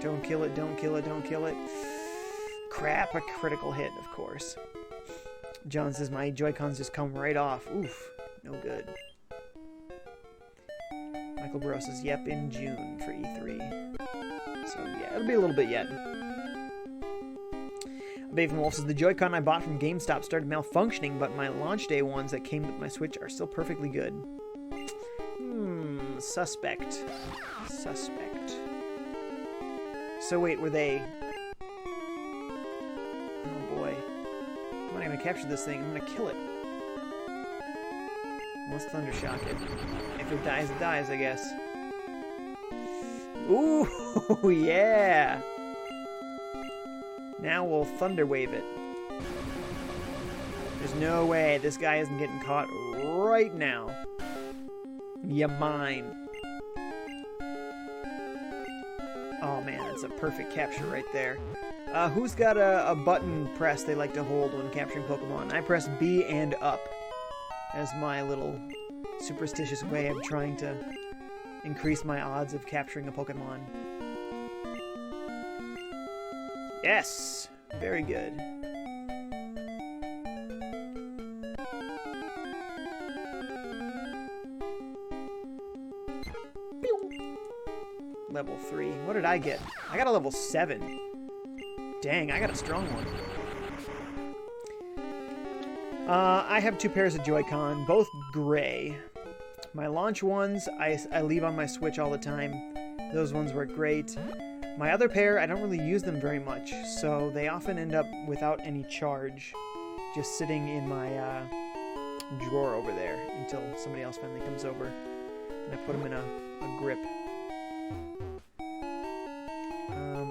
Don't kill it, don't kill it, don't kill it. Crap, a critical hit, of course. John says, my Joy-Cons just come right off. Oof, no good. Michael Burrow says, yep, in June for E3. So, yeah, it'll be a little bit yet. Baven Wolf says, the Joy-Con I bought from GameStop started malfunctioning, but my launch day ones that came with my Switch are still perfectly good. Suspect. Suspect. So wait, were they... Oh boy. I'm not gonna capture this thing, I'm gonna kill it. Let's Thundershock it. If it dies, I guess. Ooh, yeah! Now we'll Thunder Wave it. There's no way this guy isn't getting caught right now. You're mine. Oh man, that's a perfect capture right there. Who's got a button press they like to hold when capturing Pokemon? I press B and up as my little superstitious way of trying to increase my odds of capturing a Pokemon. Yes! Very good. Level 3. What did I get? I got a level 7. Dang, I got a strong one. I have 2 pairs of Joy-Con, both gray. My launch ones, I leave on my Switch all the time. Those ones work great. My other pair, I don't really use them very much, so they often end up without any charge, just sitting in my drawer over there until somebody else finally comes over, and I put them in a grip.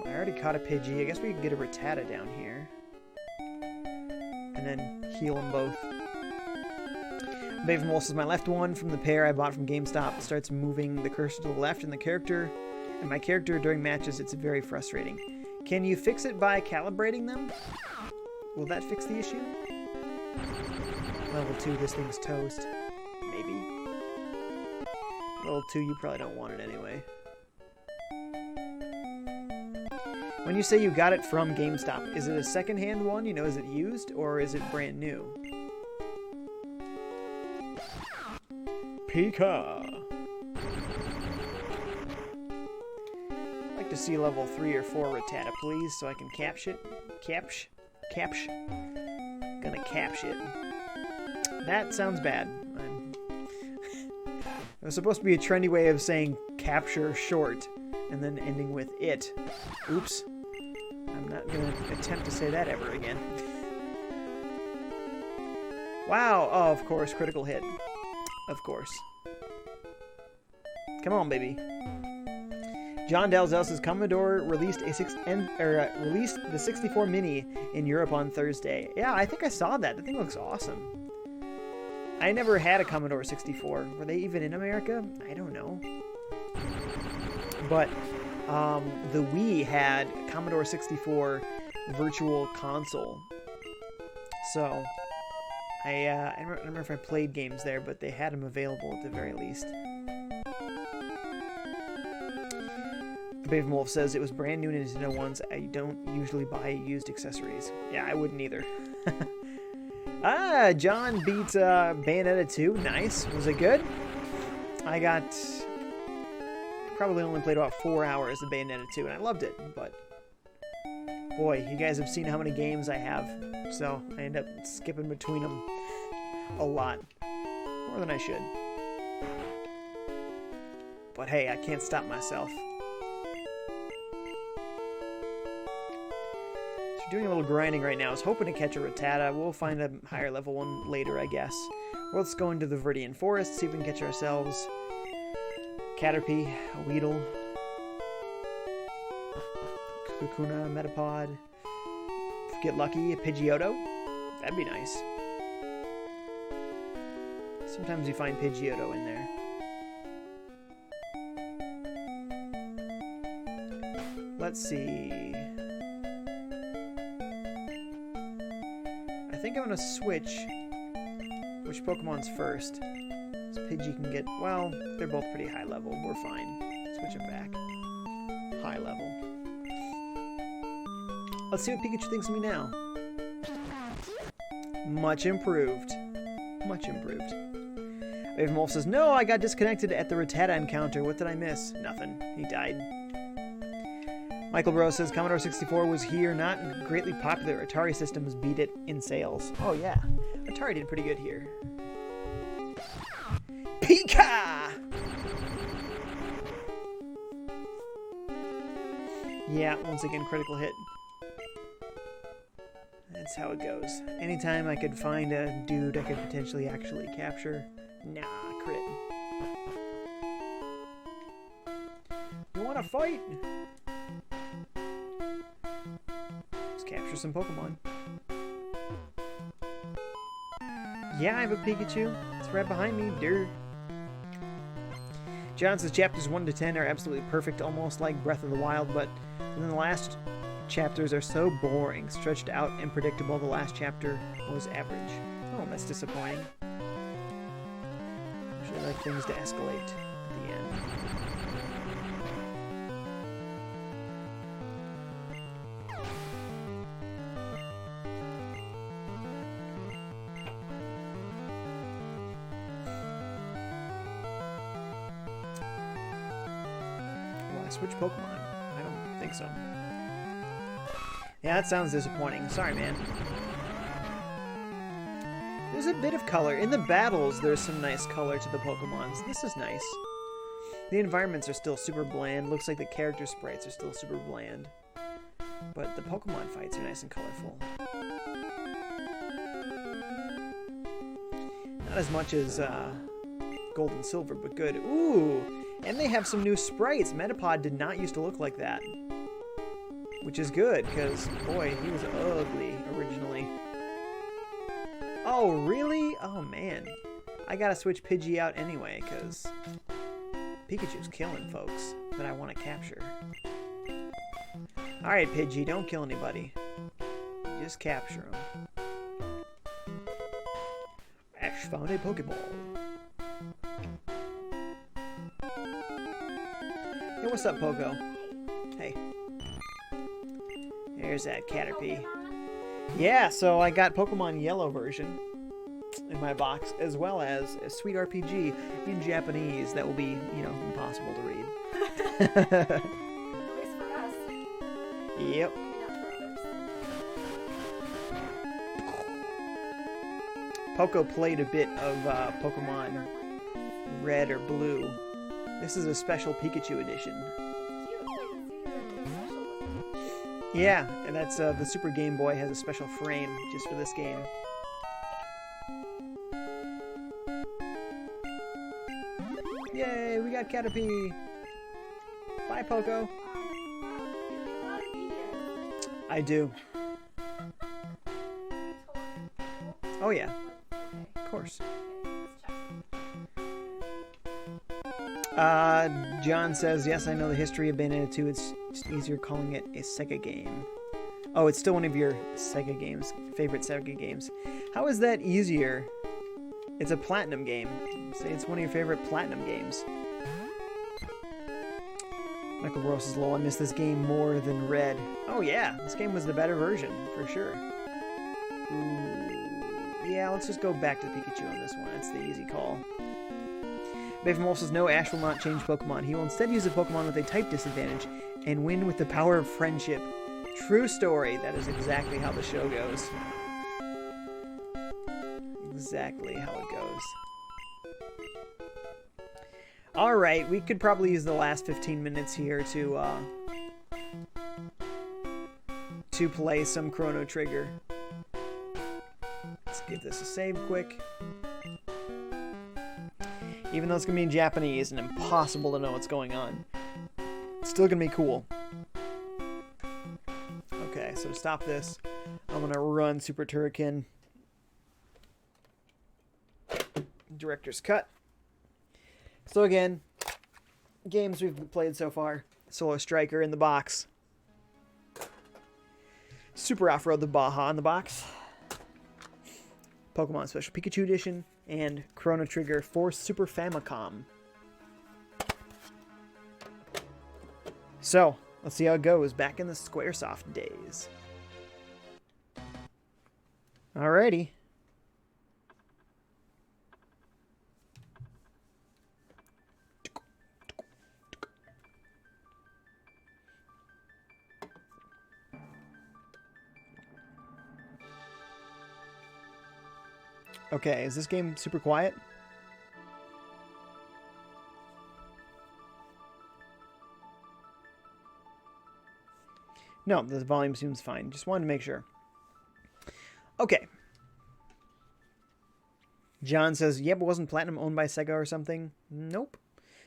I already caught a Pidgey. I guess we could get a Rattata down here. And then heal them both. Bavemolse is my left one from the pair I bought from GameStop. It starts moving the cursor to the left in the character. And my character, during matches, it's very frustrating. Can you fix it by calibrating them? Will that fix the issue? Level 2, this thing's toast. Maybe. Level 2, you probably don't want it anyway. When you say you got it from GameStop, is it a second-hand one? You know, is it used, or is it brand new? Pika! I'd like to see level 3 or 4 Rattata, please, so I can capture it. Capsh. Gonna capture it. That sounds bad. It was supposed to be a trendy way of saying capture short, and then ending with it. Oops. I'm not going to attempt to say that ever again. Wow. Oh, of course. Critical hit. Of course. Come on, baby. John Dalzell says Commodore released released the 64 Mini in Europe on Thursday. Yeah, I think I saw that. The thing looks awesome. I never had a Commodore 64. Were they even in America? I don't know. But the Wii had Commodore 64 Virtual Console. So, I don't remember if I played games there, but they had them available at the very least. Bavemolf says it was brand new Nintendo ones. I don't usually buy used accessories. Yeah, I wouldn't either. John beats Bayonetta 2. Nice. Was it good? I got... probably only played about 4 hours of Bayonetta 2, and I loved it, but... boy, you guys have seen how many games I have, so I end up skipping between them a lot. More than I should. But hey, I can't stop myself. Doing a little grinding right now. I was hoping to catch a Rattata. We'll find a higher level one later, I guess. Well, let's go into the Viridian Forest, see if we can catch ourselves Caterpie, a Weedle, Kakuna, Metapod. If we get lucky, a Pidgeotto. That'd be nice. Sometimes you find Pidgeotto in there. Let's see. I think I'm going to switch which Pokemon's first. So Pidgey can get... well, they're both pretty high level. We're fine. Switch them back. High level. Let's see what Pikachu thinks of me now. Much improved. Much improved. Ravenwolf says, no, I got disconnected at the Rattata encounter. What did I miss? Nothing. He died. Michael Bro says Commodore 64 was here, not greatly popular. Atari systems beat it in sales. Oh yeah, Atari did pretty good here. Pika! Yeah, once again, critical hit. That's how it goes. Anytime I could find a dude I could potentially actually capture, nah, crit. You wanna fight? Capture some Pokemon. Yeah, I have a Pikachu. It's right behind me. Dirt. John says chapters 1 to 10 are absolutely perfect, almost like Breath of the Wild, but then the last chapters are so boring, stretched out and predictable. The last chapter was average. Oh, that's disappointing. Usually like things to escalate at the end. Will I switch Pokemon? I don't think so. Yeah, that sounds disappointing. Sorry, man. There's a bit of color. In the battles, there's some nice color to the Pokemons. This is nice. The environments are still super bland. Looks like the character sprites are still super bland. But the Pokemon fights are nice and colorful. Not as much as Gold and Silver, but good. Ooh! And they have some new sprites. Metapod did not used to look like that. Which is good, because, boy, he was ugly originally. Oh, really? Oh, man. I gotta switch Pidgey out anyway, because Pikachu's killing folks that I want to capture. Alright, Pidgey, don't kill anybody. Just capture them. Ash found a Pokeball. Hey, what's up, Poco? Hey. There's that Caterpie. Yeah, so I got Pokemon Yellow version in my box, as well as a sweet RPG in Japanese that will be, you know, impossible to read. At least for us. Yep. Not for others. Poco played a bit of Pokemon Red or Blue. This is a special Pikachu edition. Yeah, and that's the Super Game Boy has a special frame just for this game. Yay, we got Caterpie! Bye, Poco! I do. Oh yeah, of course. John says, yes, I know the history of Bayonetta 2. It's just easier calling it a Sega game. Oh, it's still one of your Sega games, favorite Sega games. How is that easier? It's a Platinum game. Say it's one of your favorite Platinum games. Michael Gross is low. I miss this game more than Red. Oh yeah, this game was the better version, for sure. Ooh. Yeah, let's just go back to Pikachu on this one. That's the easy call. Bayfamol says, no, Ash will not change Pokemon. He will instead use a Pokemon with a type disadvantage and win with the power of friendship. True story. That is exactly how the show goes. Exactly how it goes. Alright, we could probably use the last 15 minutes here to play some Chrono Trigger. Let's give this a save quick. Even though it's going to be in Japanese and impossible to know what's going on, it's still going to be cool. Okay, so to stop this, I'm going to run Super Turrican. Director's Cut. So again, games we've played so far. Solar Striker in the box. Super Off-Road the Baja in the box. Pokemon Special Pikachu Edition. And Chrono Trigger for Super Famicom. So, let's see how it goes back in the Squaresoft days. Alrighty. Okay, is this game super quiet? No, the volume seems fine. Just wanted to make sure. Okay. John says, yeah, but wasn't Platinum owned by Sega or something? Nope.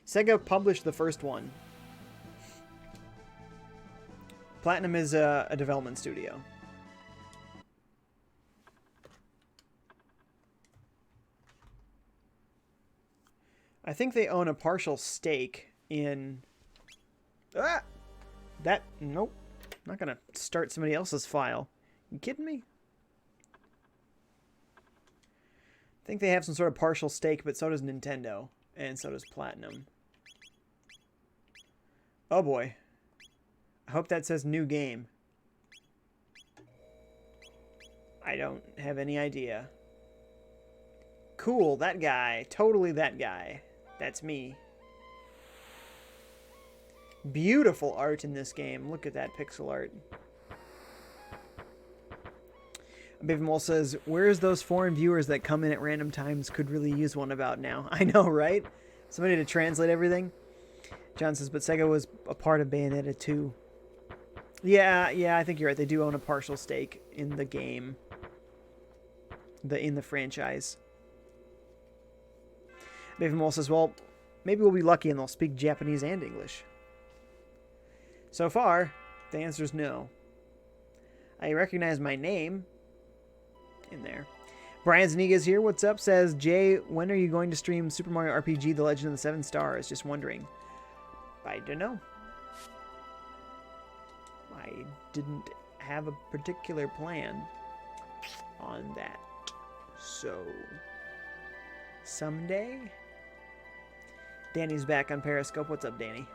Sega published the first one. Platinum is a development studio. I think they own a partial stake in... Ah! Nope. I'm not gonna start somebody else's file. You kidding me? I think they have some sort of partial stake, but so does Nintendo. And so does Platinum. Oh boy. I hope that says new game. I don't have any idea. Cool, that guy. Totally that guy. That's me. Beautiful art in this game. Look at that pixel art. Bivamol says, where's those foreign viewers that come in at random times could really use one about now? I know, right? Somebody to translate everything. John says, but Sega was a part of Bayonetta 2. Yeah, I think you're right. They do own a partial stake in the game. In the franchise. Bivamol says, well, maybe we'll be lucky and they'll speak Japanese and English. So far, the answer is no. I recognize my name in there. Brian Zaniga's here. What's up? Says, Jay, when are you going to stream Super Mario RPG The Legend of the Seven Stars? Just wondering. I don't know. I didn't have a particular plan on that. So, someday? Danny's back on Periscope. What's up, Danny?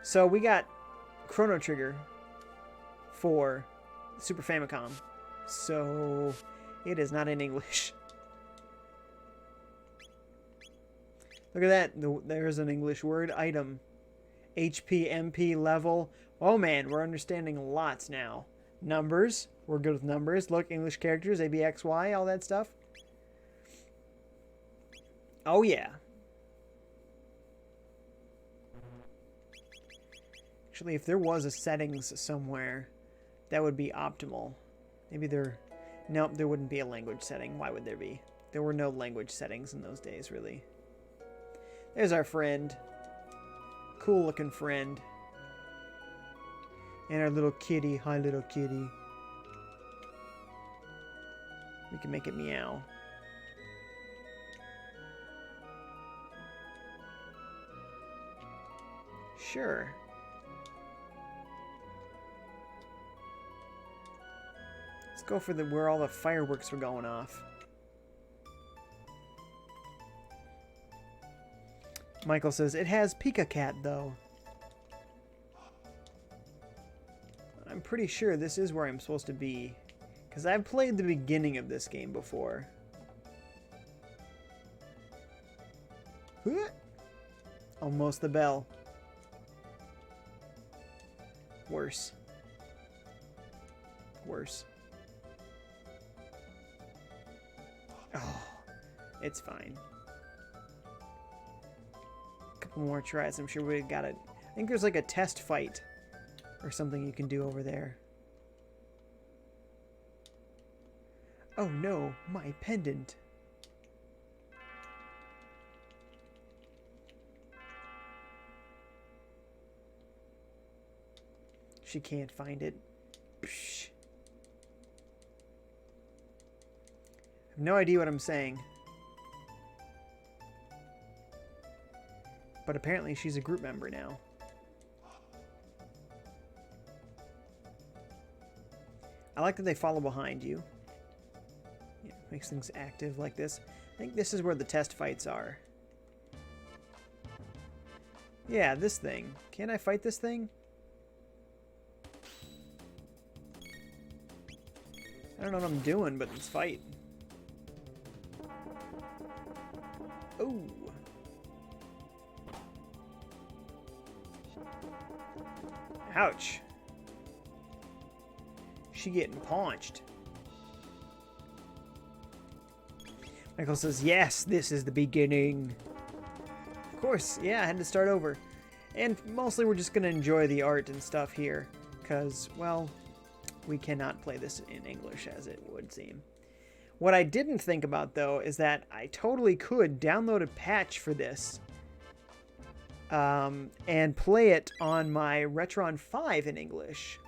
So we got Chrono Trigger for Super Famicom. So it is not in English. Look at that. There's an English word. Item. HP, MP, level. Oh man, we're understanding lots now. Numbers. We're good with numbers. Look, English characters, A, B, X, Y, all that stuff. Oh yeah. Actually, if there was a settings somewhere, that would be optimal. Maybe there... Nope, there wouldn't be a language setting. Why would there be? There were no language settings in those days, really. There's our friend. Cool looking friend. And our little kitty. Hi, little kitty. We can make it meow. Sure. Let's go for where all the fireworks were going off. Michael says, it has Pika Cat, though. I'm pretty sure this is where I'm supposed to be. Because I've played the beginning of this game before. Almost the bell. Worse. Worse. Oh, it's fine. A couple more tries. I'm sure we got it. I think there's like a test fight or something you can do over there. Oh no, my pendant. She can't find it. Psh. I have no idea what I'm saying. But apparently she's a group member now. I like that they follow behind you. Yeah, makes things active like this. I think this is where the test fights are. Yeah, this thing. Can I fight this thing? I don't know what I'm doing, but let's fight. Ooh. Ouch. She getting paunched. Michael says, yes, this is the beginning. Of course, yeah, I had to start over. And mostly we're just going to enjoy the art and stuff here. Because, well, we cannot play this in English, as it would seem. What I didn't think about, though, is that I totally could download a patch for this. And play it on my Retron 5 in English.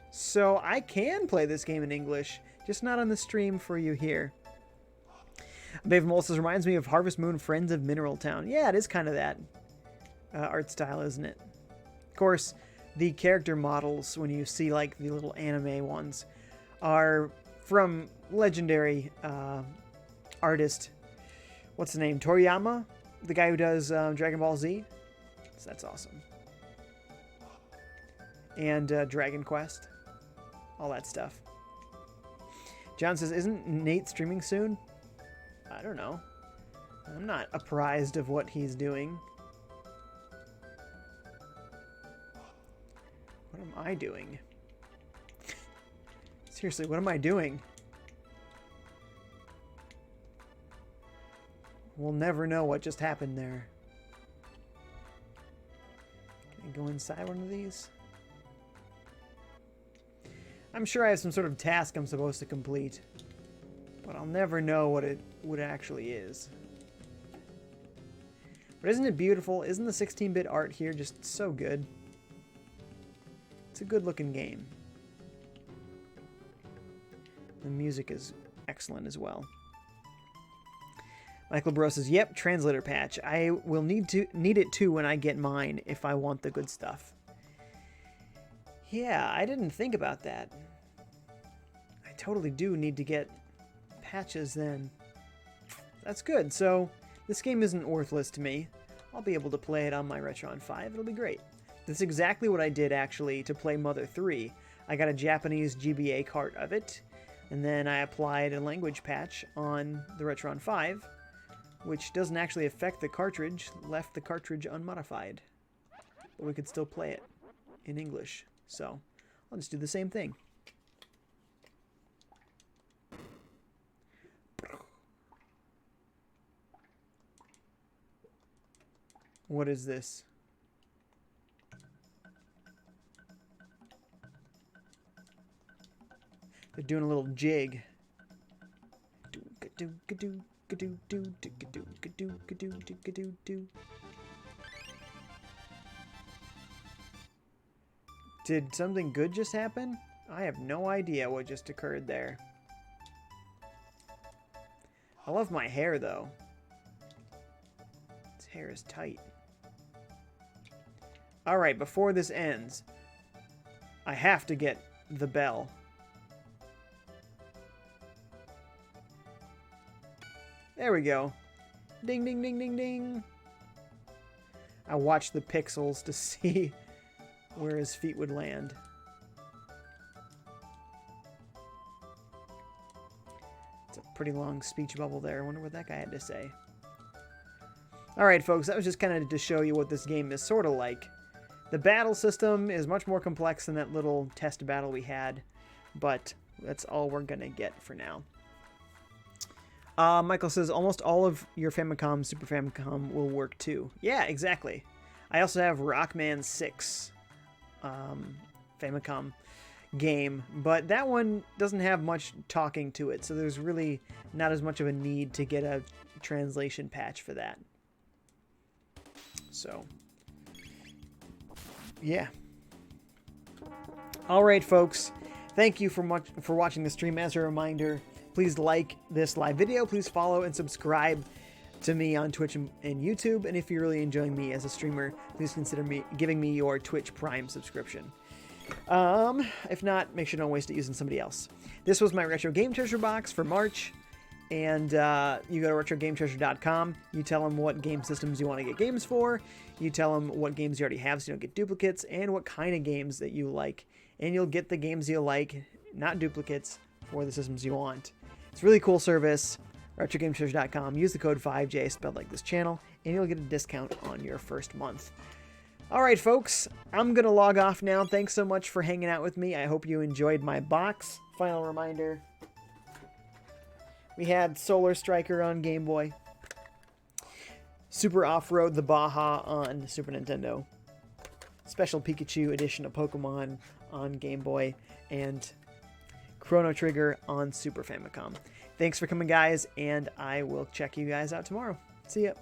So I can play this game in English, just not on the stream for you here. Maven Molsis reminds me of Harvest Moon Friends of Mineral Town. Yeah, it is kind of that art style, isn't it? Of course, the character models, when you see like the little anime ones, are from legendary artist, what's the name? Toriyama? The guy who does Dragon Ball Z? So that's awesome. And Dragon Quest. All that stuff. John says, isn't Nate streaming soon? I don't know. I'm not apprised of what he's doing. What am I doing? Seriously, what am I doing? We'll never know what just happened there. Can I go inside one of these? I'm sure I have some sort of task I'm supposed to complete, but I'll never know what it actually is. But isn't it beautiful? Isn't the 16-bit art here just so good? It's a good-looking game. The music is excellent as well. Michael Bro says, yep, translator patch. I will need it too when I get mine if I want the good stuff. Yeah, I didn't think about that. I totally do need to get patches then. That's good. So this game isn't worthless to me. I'll be able to play it on my Retron 5. It'll be great. That's exactly what I did actually to play Mother 3. I got a Japanese GBA cart of it, and then I applied a language patch on the Retron 5, which doesn't actually affect the cartridge, left the cartridge unmodified. But we could still play it in English. So I'll just do the same thing. What is this? They're doing a little jig. Did something good just happen? I have no idea what just occurred there. I love my hair, though. This hair is tight. Alright, before this ends, I have to get the bell. There we go. Ding, ding, ding, ding, ding. I watched the pixels to see where his feet would land. It's a pretty long speech bubble there. I wonder what that guy had to say. Alright, folks, that was just kind of to show you what this game is sort of like. The battle system is much more complex than that little test battle we had, but that's all we're going to get for now. Michael says, almost all of your Famicom, Super Famicom will work too. Yeah, exactly. I also have Rockman 6 Famicom game, but that one doesn't have much talking to it, so there's really not as much of a need to get a translation patch for that. So, yeah. Alright, folks. Thank you for watching the stream. As a reminder, please like this live video. Please follow and subscribe to me on Twitch and YouTube. And if you're really enjoying me as a streamer, please consider giving me your Twitch Prime subscription. If not, make sure don't waste it using somebody else. This was my Retro Game Treasure box for March. And you go to RetroGameTreasure.com. You tell them what game systems you want to get games for. You tell them what games you already have so you don't get duplicates, and what kind of games that you like. And you'll get the games you like, not duplicates, for the systems you want. It's a really cool service. RetroGameTreasure.com. Use the code FiveJay, spelled like this channel, and you'll get a discount on your first month. Alright, folks. I'm going to log off now. Thanks so much for hanging out with me. I hope you enjoyed my box. Final reminder. We had Solar Striker on Game Boy. Super Off-Road the Baja on Super Nintendo. Special Pikachu edition of Pokemon on Game Boy. And Chrono Trigger on Super Famicom. Thanks for coming, guys, and I will check you guys out tomorrow. See ya.